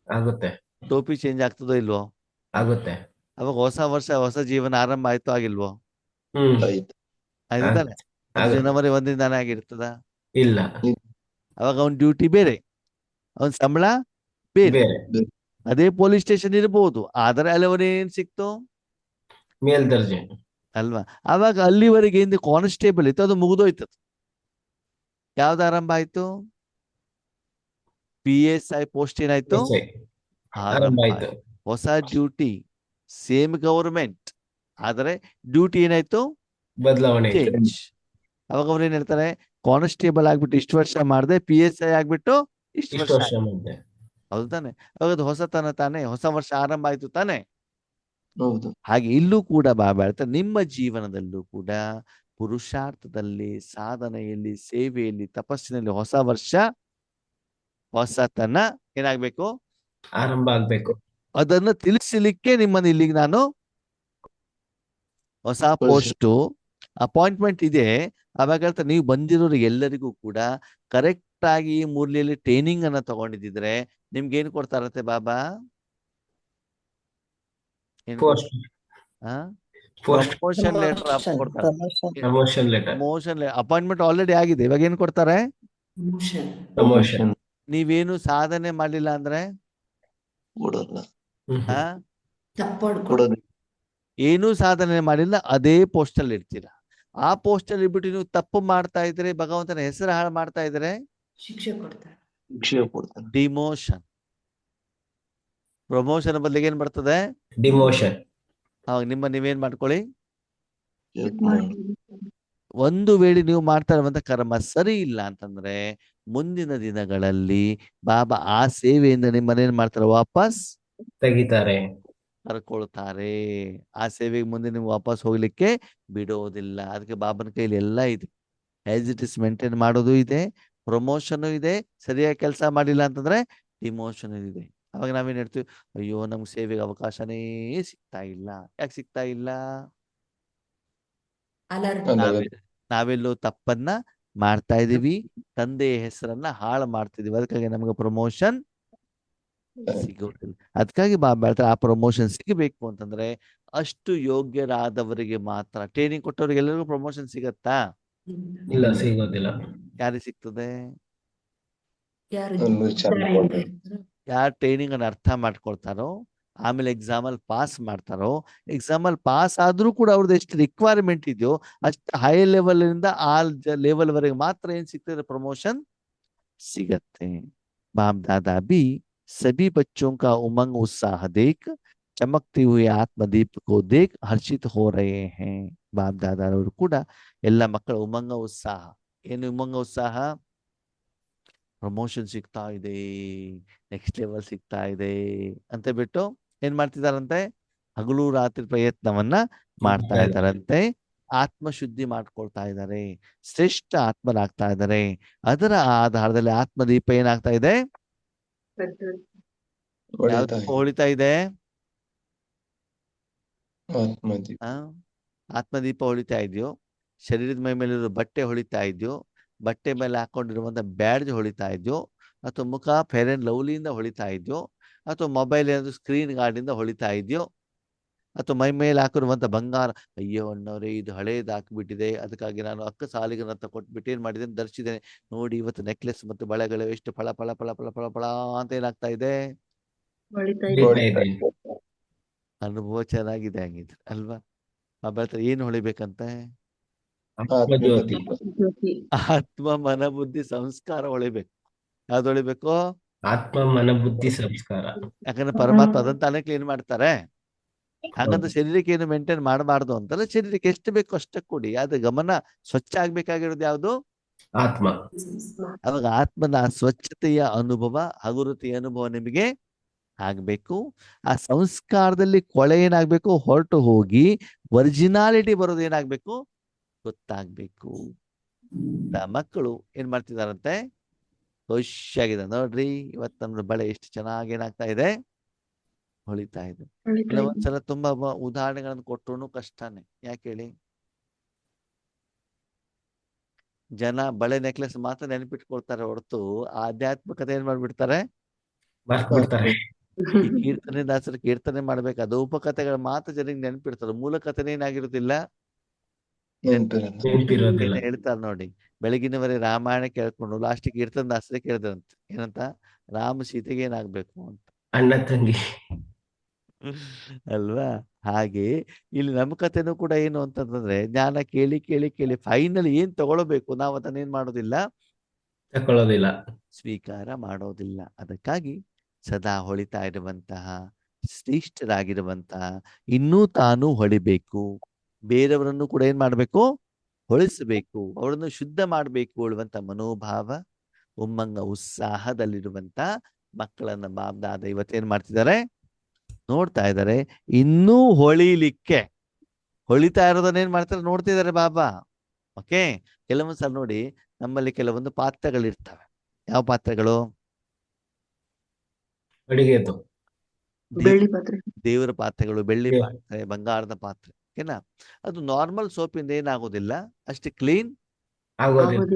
ಆಗುತ್ತೆ. ಟೋಪಿ ಚೇಂಜ್ ಆಗ್ತದೋ ಇಲ್ವೋ? ಆಗುತ್ತೆ. ಅವಾಗ ಹೊಸ ವರ್ಷ, ಹೊಸ ಜೀವನ ಆರಂಭ ಆಯ್ತು ಆಗಿಲ್ವೋ? ಆಯ್ತು ತಾನೆ? ಜನವರಿ 1 ಆಗಿರ್ತದ? ಇಲ್ಲ. ಅವಾಗ ಅವನ್ ಡ್ಯೂಟಿ ಬೇರೆ, ಅವನ್ ಸಂಬಳ ಬೇರೆ. ಅದೇ ಪೊಲೀಸ್ ಸ್ಟೇಷನ್ ಇರ್ಬೋದು, ಆದ್ರೆ ಅಲ್ಲಿ ಅವನೇನ್ ಸಿಕ್ತು? ಮೇಲ್ದರ್ಜೆ ಅಲ್ವಾ? ಅವಾಗ ಅಲ್ಲಿವರೆಗೆ ಹಿಂದೆ ಕಾನ್ಸ್ಟೇಬಲ್ ಇತ್ತು, ಅದು ಮುಗಿದೋಯ್ತದ. ಯಾವ್ದು ಆರಂಭ ಆಯ್ತು? PSI ಪೋಸ್ಟ್ ಏನಾಯ್ತು? ಆರಂಭ ಆಯ್ತು. ಹೊಸ ಡ್ಯೂಟಿ, ಸೇಮ್ ಗವರ್ಮೆಂಟ್, ಆದ್ರೆ ಡ್ಯೂಟಿ ಏನಾಯ್ತು? ಬದಲಾವಣೆ. ಅವಾಗ ಅವ್ರು ಏನ್ ಹೇಳ್ತಾರೆ? ಕಾನ್ಸ್ಟೇಬಲ್ ಆಗ್ಬಿಟ್ಟು ಇಷ್ಟು ವರ್ಷ ಮಾಡಿದೆ, PSI ಆಗ್ಬಿಟ್ಟು ಇಷ್ಟು ವರ್ಷ ಮಾಡಿದೆ. ಹೌದು ತಾನೆ? ಅವಾಗ ಹೊಸತನ ತಾನೆ, ಹೊಸ ವರ್ಷ ಆರಂಭ ಆಯ್ತು ತಾನೆ? ಹೌದು. ಹಾಗೆ ಇಲ್ಲೂ ಕೂಡ ಬಾಬಾ ಹೇಳ್ತಾರೆ, ನಿಮ್ಮ ಜೀವನದಲ್ಲೂ ಕೂಡ ಪುರುಷಾರ್ಥದಲ್ಲಿ, ಸಾಧನೆಯಲ್ಲಿ, ಸೇವೆಯಲ್ಲಿ, ತಪಸ್ಸಿನಲ್ಲಿ ಹೊಸ ವರ್ಷ, ಹೊಸತನ ಏನಾಗ್ಬೇಕು? ಆರಂಭ ಆಗ್ಬೇಕು. ಅದನ್ನ ತಿಳಿಸಲಿಕ್ಕೆ ನಿಮ್ಮನ್ನು ಇಲ್ಲಿಗೆ ನಾನು ಹೊಸ ಪೋಸ್ಟ್ ಅಪಾಯಿಂಟ್ಮೆಂಟ್ ಇದೆ. ಅವಾಗ ಹೇಳ್ತಾರೆ, ನೀವು ಬಂದಿರೋರಿಗೆ ಎಲ್ಲರಿಗೂ ಕೂಡ ಕರೆಕ್ಟ್ ಆಗಿ ಈ ಮುರಳಿಯಲ್ಲಿ ಟ್ರೈನಿಂಗ್ ಅನ್ನ ತಗೊಂಡಿದ್ರೆ ನಿಮ್ಗೆ ಏನ್ ಕೊಡ್ತಾರತ್ತೆ ಬಾಬಾ? ಪೋಸ್ಟ್ ಪ್ರಮೋಷನ್ ಲೆಟರ್ ಕೊಡ್ತಾರೆ. Promotion letter. Promotion appointment already ಆಗಿದೆ, ಇವಾಗ ಏನ್ ಕೊಡ್ತಾರೆ? ಪ್ರಮೋಷನ್. ಪ್ರಮೋಷನ್ ನೀವೇನು ಸಾಧನೆ ಮಾಡ್ಲಿಲ್ಲ ಅಂದ್ರೆ ಕೊಡಲ್ಲ. ಆ ತಪ್ಪಾಡ್ಕೊಂಡು ಕೊಡೋದು. ಏನೂ ಸಾಧನೆ ಮಾಡಿಲ್ಲ, ಅದೇ ಪೋಸ್ಟ್ ಅಲ್ಲಿ ಇರ್ತೀರಾ. ಆ ಪೋಸ್ಟ್ ಅಲ್ಲಿ ಇಟ್ಬಿಟ್ಟು ನೀವು ತಪ್ಪು ಮಾಡ್ತಾ ಇದ್ರೆ, ಭಗವಂತನ ಹೆಸರು ಹಾಳು ಮಾಡ್ತಾ ಇದ್ರೆ ಶಿಕ್ಷೆ ಕೊಡ್ತಾರೆ. ಶಿಕ್ಷೆ ಕೊಡ್ತಾನೆ. ಡಿಮೋಷನ್. ಪ್ರಮೋಷನ್ ಬದಲಿಗೆ ಏನ್ ಬರ್ತದೆ? ಡಿಮೋಷನ್. ಅವಾಗ ನೀವೇನ್ ಮಾಡ್ಕೊಳ್ಳಿ. ಚೆಕ್ ಮಾಡಿ. ಒಂದು ವೇಳೆ ನೀವು ಮಾಡ್ತಾ ಇರುವಂತ ಕರ್ಮ ಸರಿ ಇಲ್ಲ ಅಂತಂದ್ರೆ ಮುಂದಿನ ದಿನಗಳಲ್ಲಿ ಬಾಬಾ ಆ ಸೇವೆಯಿಂದ ನಿಮ್ಮನ್ನೇನ್ ಮಾಡ್ತಾರೆ? ವಾಪಸ್ ತೆಗಿತಾರೆ. ಕರ್ಕೊಳ್ತಾರೆ. ಆ ಸೇವೆಗೆ ಮುಂದೆ ನೀವು ವಾಪಸ್ ಹೋಗ್ಲಿಕ್ಕೆ ಬಿಡೋದಿಲ್ಲ. ಅದಕ್ಕೆ ಬಾಬನ ಕೈಲಿ ಎಲ್ಲ ಇದೆ. ಆಸ್ ಇಟ್ ಇಸ್ ಮೇಂಟೈನ್ ಮಾಡೋದು ಇದೆ, ಪ್ರಮೋಷನ್ ಇದೆ. ಸರಿಯಾಗಿ ಕೆಲಸ ಮಾಡಿಲ್ಲ ಅಂತಂದ್ರೆ ಡಿಮೋಷನ್ ಇದೆ. ಅವಾಗ ನಾವೇನ್ ಹೇಳ್ತೀವಿ? ಅಯ್ಯೋ, ನಮ್ಗೆ ಸೇವೆಗೆ ಅವಕಾಶನೇ ಸಿಗ್ತಾ ಇಲ್ಲ. ಯಾಕೆ ಸಿಗ್ತಾ ಇಲ್ಲ? ಅಲರ್ಟ್. ನಾವೆಲ್ಲೋ ತಪ್ಪನ್ನ ಮಾಡ್ತಾ ಇದೀವಿ, ತಂದೆಯ ಹೆಸರನ್ನ ಹಾಳು ಮಾಡ್ತಿದೀವಿ. ಅದಕ್ಕಾಗಿ ನಮಗೆ ಪ್ರಮೋಷನ್ ಸಿಗೋದಿಲ್ಲ. ಅದಕ್ಕಾಗಿ ಬಾಬಾ ಹೇಳ್ತಾರೆ, ಆ ಪ್ರಮೋಷನ್ ಸಿಗಬೇಕು ಅಂತಂದ್ರೆ ಅಷ್ಟು ಯೋಗ್ಯರಾದವರಿಗೆ ಮಾತ್ರ. ಟ್ರೈನಿಂಗ್ ಕೊಟ್ಟವ್ರಿಗೆ ಎಲ್ಲರಿಗೂ ಪ್ರಮೋಷನ್ ಸಿಗತ್ತಾ? ಇಲ್ಲ, ಸಿಗೋದಿಲ್ಲ. ಯಾರಿಗೆ ಸಿಗ್ತದೆ? ಯಾರು ಅಲ್ಲೂ ಚೆನ್ನಾಗಿ ಯಾರು ಟ್ರೈನಿಂಗ್ ಅನ್ನು ಅರ್ಥ ಮಾಡ್ಕೊಳ್ತಾರೋ, ಆಮೇಲೆ ಎಕ್ಸಾಮ್ ಅಲ್ಲಿ ಪಾಸ್ ಮಾಡ್ತಾರೋ, ಎಕ್ಸಾಮ್ ಅಲ್ಲಿ ಪಾಸ್ ಆದ್ರೂ ಕೂಡ ಅವ್ರದ್ದು ಎಷ್ಟು ರಿಕ್ವೈರ್ಮೆಂಟ್ ಇದೆಯೋ ಅಷ್ಟು ಹೈ ಲೆವೆಲ್ ಇಂದ ಆ ಲೆವೆಲ್ ವರೆಗೆ ಮಾತ್ರ ಏನ್ ಸಿಗ್ತದೆ? ಪ್ರಮೋಷನ್ ಸಿಗತ್ತೆ. बाप दादा भी सभी बच्चों का उमंग उत्साह देख चमकते हुए आत्मदीप को देख हर्षित हो रहे हैं. बाप दादाರವರು ಕೂಡ ಎಲ್ಲ ಮಕ್ಕಳ ಉಮಂಗ ಉತ್ಸಾಹ. ಏನು ಉಮಂಗ ಉತ್ಸಾಹ? ಪ್ರಮೋಷನ್ ಸಿಗ್ತಾ ಇದೆ, ನೆಕ್ಸ್ಟ್ ಲೆವೆಲ್ ಸಿಗ್ತಾ ಇದೆ ಅಂತ ಬಿಟ್ಟು ಏನ್ ಮಾಡ್ತಿದಾರಂತೆ? ಹಗಲು ರಾತ್ರಿ ಪ್ರಯತ್ನವನ್ನ ಮಾಡ್ತಾ ಇದ್ದಾರಂತೆ. ಆತ್ಮಶುದ್ಧಿ ಮಾಡ್ಕೊಳ್ತಾ ಇದ್ದಾರೆ, ಶ್ರೇಷ್ಠ ಆತ್ಮರಾಗ್ತಾ ಇದ್ದಾರೆ. ಅದರ ಆಧಾರದಲ್ಲಿ ಆತ್ಮದೀಪ ಏನಾಗ್ತಾ ಇದೆ? ಯಾವ ಹೊಡಿತಾ ದೀಪ ಹೊಳಿತಾ ಇದೆ? ಆತ್ಮದೀಪ. ಆತ್ಮದೀಪ ಹೊಳಿತಾ ಇದೆಯೋ? ಶರೀರದ ಮೈ ಮೇಲಿರೋ ಬಟ್ಟೆ ಹೊಳಿತಾ ಇದೆಯೋ? ಬಟ್ಟೆ ಮೇಲೆ ಹಾಕೊಂಡಿರುವಂತ ಬ್ಯಾಡ್ಜ್ ಹೊಳಿತಾ ಇದೆಯೋ? ಅಥವಾ ಮುಖ ಫೇರ್ ಅಂಡ್ ಲವ್ಲಿಯಿಂದ ಹೊಳಿತಾ ಇದೆಯೋ? ಅಥವಾ ಮೊಬೈಲ್ ಏನಾದ್ರು ಸ್ಕ್ರೀನ್ ಗಾರ್ಡಿಂದ ಹೊಳಿತಾ ಇದೆಯೋ? ಅಥವಾ ಮೈ ಮೇಲೆ ಹಾಕಿರುವಂತ ಬಂಗಾರ, ಅಯ್ಯೋ ಅಣ್ಣವ್ರೆ ಇದು ಹಳೇದು ಹಾಕ್ಬಿಟ್ಟಿದೆ, ಅದಕ್ಕಾಗಿ ನಾನು ಅಕ್ಕ ಸಾಲಿಗರನ್ನ ಕೊಟ್ಬಿಟ್ಟು ಏನ್ ಮಾಡಿದ್ದೇನೆ, ಧರಿಸಿದ್ದೇನೆ ನೋಡಿ, ಇವತ್ತು ನೆಕ್ಲೆಸ್ ಮತ್ತು ಬಳೆಗಳು ಎಷ್ಟು ಫಳ ಫಳ ಫಳ ಫಳ ಫಳ ಫಳ ಅಂತ ಏನಾಗ್ತಾ ಇದೆ? ಅನುಭವ ಚೆನ್ನಾಗಿದೆ ಹಂಗಿದ್ರೆ ಅಲ್ವಾ? ಬಾಬಾ ಏನು ಹೊಳಿಬೇಕಂತೆ? ಆತ್ಮಜ್ಯೋತಿ. ಆತ್ಮ ಮನ ಬುದ್ಧಿ ಸಂಸ್ಕಾರ ಹೊಳಿಬೇಕು. ಯಾವ್ದು ಹೊಳಿಬೇಕು? ಆತ್ಮ ಮನ ಬುದ್ಧಿ ಸಂಸ್ಕಾರ. ಯಾಕಂದ್ರೆ ಪರಮಾತ್ಮ ಅದಂತಾನೆ ಕ್ಲೀನ್ ಮಾಡ್ತಾರೆ. ಹಾಗಂತ ಶರೀರಕ್ಕೆ ಏನು ಮೇಂಟೈನ್ ಮಾಡಬಾರ್ದು ಅಂತಲ್ಲ, ಶರೀರಕ್ಕೆ ಎಷ್ಟು ಬೇಕು ಅಷ್ಟಕ್ಕೆ ಕೊಡಿ. ಆದ್ರೆ ಗಮನ ಸ್ವಚ್ಛ ಆಗ್ಬೇಕಾಗಿರೋದು ಯಾವುದು? ಆತ್ಮ. ಅವಾಗ ಆತ್ಮನ ಸ್ವಚ್ಛತೆಯ ಅನುಭವ, ಹಗುರತೆಯ ಅನುಭವ ನಿಮಗೆ ಆಗ್ಬೇಕು. ಆ ಸಂಸ್ಕಾರದಲ್ಲಿ ಕೊಳೆ ಏನಾಗ್ಬೇಕು? ಹೊರಟು ಹೋಗಿ ಒರಿಜಿನಾಲಿಟಿ ಬರೋದು ಏನಾಗ್ಬೇಕು? ಗೊತ್ತಾಗ್ಬೇಕು. ಮಕ್ಕಳು ಏನ್ ಮಾಡ್ತಿದಾರಂತೆ? ಖುಷಿಯಾಗಿದೆ ನೋಡ್ರಿ, ಇವತ್ತು ನಮ್ಮ ಬಳೆ ಎಷ್ಟು ಚೆನ್ನಾಗಿ ಏನಾಗ್ತಾ ಇದೆ? ಹೊಳಿತಾ ಇದೆ. ಕೆಲವೊಂದ್ಸಲ ತುಂಬಾ ಉದಾಹರಣೆಗಳನ್ನು ಕೊಟ್ಟರು ಕಷ್ಟನೇ. ಯಾಕೆ ಹೇಳಿ? ಜನ ಬಳೆ ನೆಕ್ಲೆಸ್ ಮಾತ್ರ ನೆನಪಿಟ್ಕೊಳ್ತಾರೆ ಹೊರತು ಆಧ್ಯಾತ್ಮಿಕತೆ ಏನ್ ಮಾಡ್ಬಿಡ್ತಾರೆ? ಬರ್ಕೊಡ್ತಾರೆ. ಈ ಕೀರ್ತನೆ ದಾಸರು ಕೀರ್ತನೆ ಮಾಡ್ಬೇಕು, ಅದು ಉಪಕಥೆಗಳು ಮಾತ್ರ ಜನರಿಗೆ ನೆನಪಿಡ್ತಾರೆ. ಮೂಲ ಕಥೆನೇ ಏನಾಗಿರುದಿಲ್ಲ, ನೆನಪಿರೋದಿಲ್ಲ. ಹೇಳ್ತಾರೆ ನೋಡಿ. ಬೆಳಗಿನವರೆ ರಾಮಾಯಣ ಕೇಳ್ಕೊಂಡು ಲಾಸ್ಟ್ ಕೀರ್ತನ ದಾಸರೇ ಕೇಳಿದ್ರಂತೆ, ಏನಂತ? ರಾಮ ಸೀತೆಗೆ ಏನಾಗ್ಬೇಕು ಅಂತ. ಅಣ್ಣ ತಂಗಿ ಅಲ್ವಾ? ಹಾಗೆ ಇಲ್ಲಿ ನಮ್ಮ ಕಥೆನೂ ಕೂಡ ಏನು ಅಂತಂದ್ರೆ, ಜ್ಞಾನ ಕೇಳಿ ಕೇಳಿ ಕೇಳಿ ಫೈನಲ್ ಏನ್ ತಗೊಳ್ಬೇಕು, ನಾವು ಅದನ್ನ ಏನ್ ಮಾಡೋದಿಲ್ಲ, ತಕೊಳ್ಳೋದಿಲ್ಲ, ಸ್ವೀಕಾರ ಮಾಡೋದಿಲ್ಲ. ಅದಕ್ಕಾಗಿ ಸದಾ ಹೊಳಿತಾ ಇರುವಂತಹ ಶ್ರೇಷ್ಠರಾಗಿರುವಂತಹ ಇನ್ನೂ ತಾನು ಹೊಳಿಬೇಕು, ಬೇರೆಯವರನ್ನು ಕೂಡ ಏನ್ ಮಾಡ್ಬೇಕು? ಹೊಳಿಸಬೇಕು, ಅವರನ್ನು ಶುದ್ಧ ಮಾಡಬೇಕು ಹೇಳುವಂತ ಮನೋಭಾವ, ಉಮ್ಮಂಗ ಉತ್ಸಾಹದಲ್ಲಿರುವಂತ ಮಕ್ಕಳನ್ನ ಬಾಪ್ ದಾದ ಇವತ್ತೇನ್ ಮಾಡ್ತಿದ್ದಾರೆ? ನೋಡ್ತಾ ಇದ್ದಾರೆ. ಇನ್ನೂ ಹೊಳಿಲಿಕ್ಕೆ, ಹೊಳಿತಾ ಇರೋದನ್ನ ಏನ್ ಮಾಡ್ತಾರೆ? ನೋಡ್ತಿದ್ದಾರೆ ಬಾಬಾ. ಓಕೆ, ಕೆಲವೊಂದ್ಸಲ ನೋಡಿ ನಮ್ಮಲ್ಲಿ ಕೆಲವೊಂದು ಪಾತ್ರೆಗಳಿರ್ತವೆ. ಯಾವ ಪಾತ್ರೆಗಳು? ಅಡಿಗೆದು, ಬೆಳ್ಳಿ ಪಾತ್ರೆ. ದೇವರ ಪಾತ್ರೆಗಳು, ಬೆಳ್ಳಿ ಪಾತ್ರೆ, ಬಂಗಾರದ ಪಾತ್ರೆ. ಓಕೆನಾ? ಅದು ನಾರ್ಮಲ್ ಸೋಪಿಂದ ಏನಾಗೋದಿಲ್ಲ, ಅಷ್ಟು ಕ್ಲೀನ್ ಆಗೋದಿಲ್ಲ.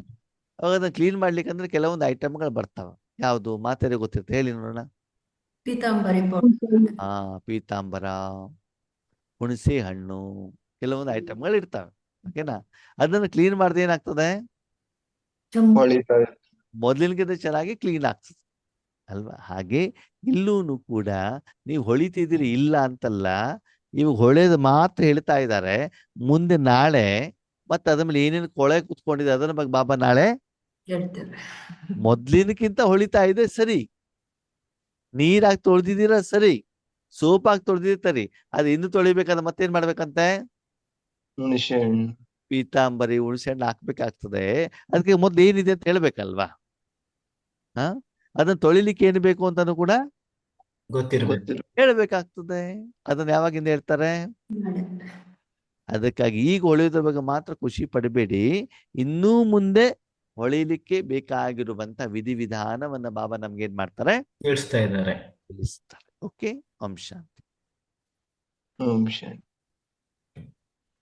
ಅವಾಗ ಅದನ್ನ ಕ್ಲೀನ್ ಮಾಡ್ಲಿಕ್ಕೆ ಅಂದ್ರೆ ಕೆಲವೊಂದು ಐಟಮ್ಗಳು ಬರ್ತಾವ. ಯಾವುದು ಮಾತ್ರೆ ಗೊತ್ತಿರುತ್ತೆ? ಹೇಳಿ ನೋಡೋಣ. ಪೀತಾಂಬರಿ ಪೀತಾಂಬರ, ಹುಣಸೆ ಹಣ್ಣು, ಕೆಲವೊಂದು ಐಟಮ್ಗಳು ಇರ್ತವೆ. ಓಕೆನಾ? ಅದನ್ನು ಕ್ಲೀನ್ ಮಾಡಿದ್ರೆ ಏನಾಗ್ತದೆ? ಹೊಳಿತಾ ಇದೆ. ಮೊದಲಿನಗಿಂತ ಚೆನ್ನಾಗಿ ಕ್ಲೀನ್ ಆಗ್ತದೆ ಅಲ್ವಾ? ಹಾಗೆ ಇಲ್ಲೂ ಕೂಡ ನೀವು ಹೊಳಿತಿದ್ದೀರಿ ಇಲ್ಲ ಅಂತಲ್ಲ, ಇವಾಗ ಹೊಳೆದು ಮಾತ್ರ ಹೇಳ್ತಾ ಇದ್ದಾರೆ. ಮುಂದೆ ನಾಳೆ ಮತ್ತೆ ಅದ್ರ ಮೇಲೆ ಏನೇನು ಕೊಳೆ ಕುತ್ಕೊಂಡಿದೆ ಅದನ್ನ ಬಗ್ಗೆ ಬಾಬಾ ನಾಳೆ ಹೇಳ್ತೇವೆ. ಮೊದ್ಲಿನಕ್ಕಿಂತ ಹೊಳಿತಾ ಇದೆ, ಸರಿ. ನೀರಾಗಿ ತೊಳೆದಿದ್ದೀರ, ಸರಿ. ಸೋಪಾಗಿ ತೊಳೆದಿರ್ತಾರಿ, ಅದು ಇನ್ನು ತೊಳಿಬೇಕಾದ್ರೆ ಮತ್ತೇನ್ ಮಾಡ್ಬೇಕಂತೆ? ಹುಣಸೆ ಹಣ್ಣು. ಪೀತಾಂಬರಿ, ಹುಣಸೆ ಹಣ್ಣು ಹಾಕ್ಬೇಕಾಗ್ತದೆ. ಅದಕ್ಕೆ ಮೊದ್ಲು ಏನಿದೆ ಅಂತ ಹೇಳ್ಬೇಕಲ್ವಾ? ಅದನ್ನ ತೊಳಿಲಿಕ್ಕೆ ಏನು ಬೇಕು ಅಂತಾನು ಕೂಡ ಗೊತ್ತಿರ್ಬೇಕು. ಹೇಳ್ಬೇಕಾಗ್ತದೆ. ಅದನ್ನ ಯಾವಾಗಿಂದ ಹೇಳ್ತಾರೆ? ನಾಳೆ. ಅದಕ್ಕಾಗಿ ಈಗ ಹೊಳೆಯೋದ್ರ ಬಗ್ಗೆ ಮಾತ್ರ ಖುಷಿ ಪಡಬೇಡಿ. ಇನ್ನೂ ಮುಂದೆ ಹೊಳಿಲಿಕ್ಕೆ ಬೇಕಾಗಿರುವಂತ ವಿಧಿವಿಧಾನವನ್ನ ಬಾಬಾ ನಮ್ಗೆ ಏನ್ ಮಾಡ್ತಾರೆ? ತಿಳಿಸ್ತಾ ಇದ್ದಾರೆ. ತಿಳಿಸ್ತಾರೆ. ಓಕೆ, ಓಂ ಶಾಂತಿ. ಓಂ ಶಾಂತಿ.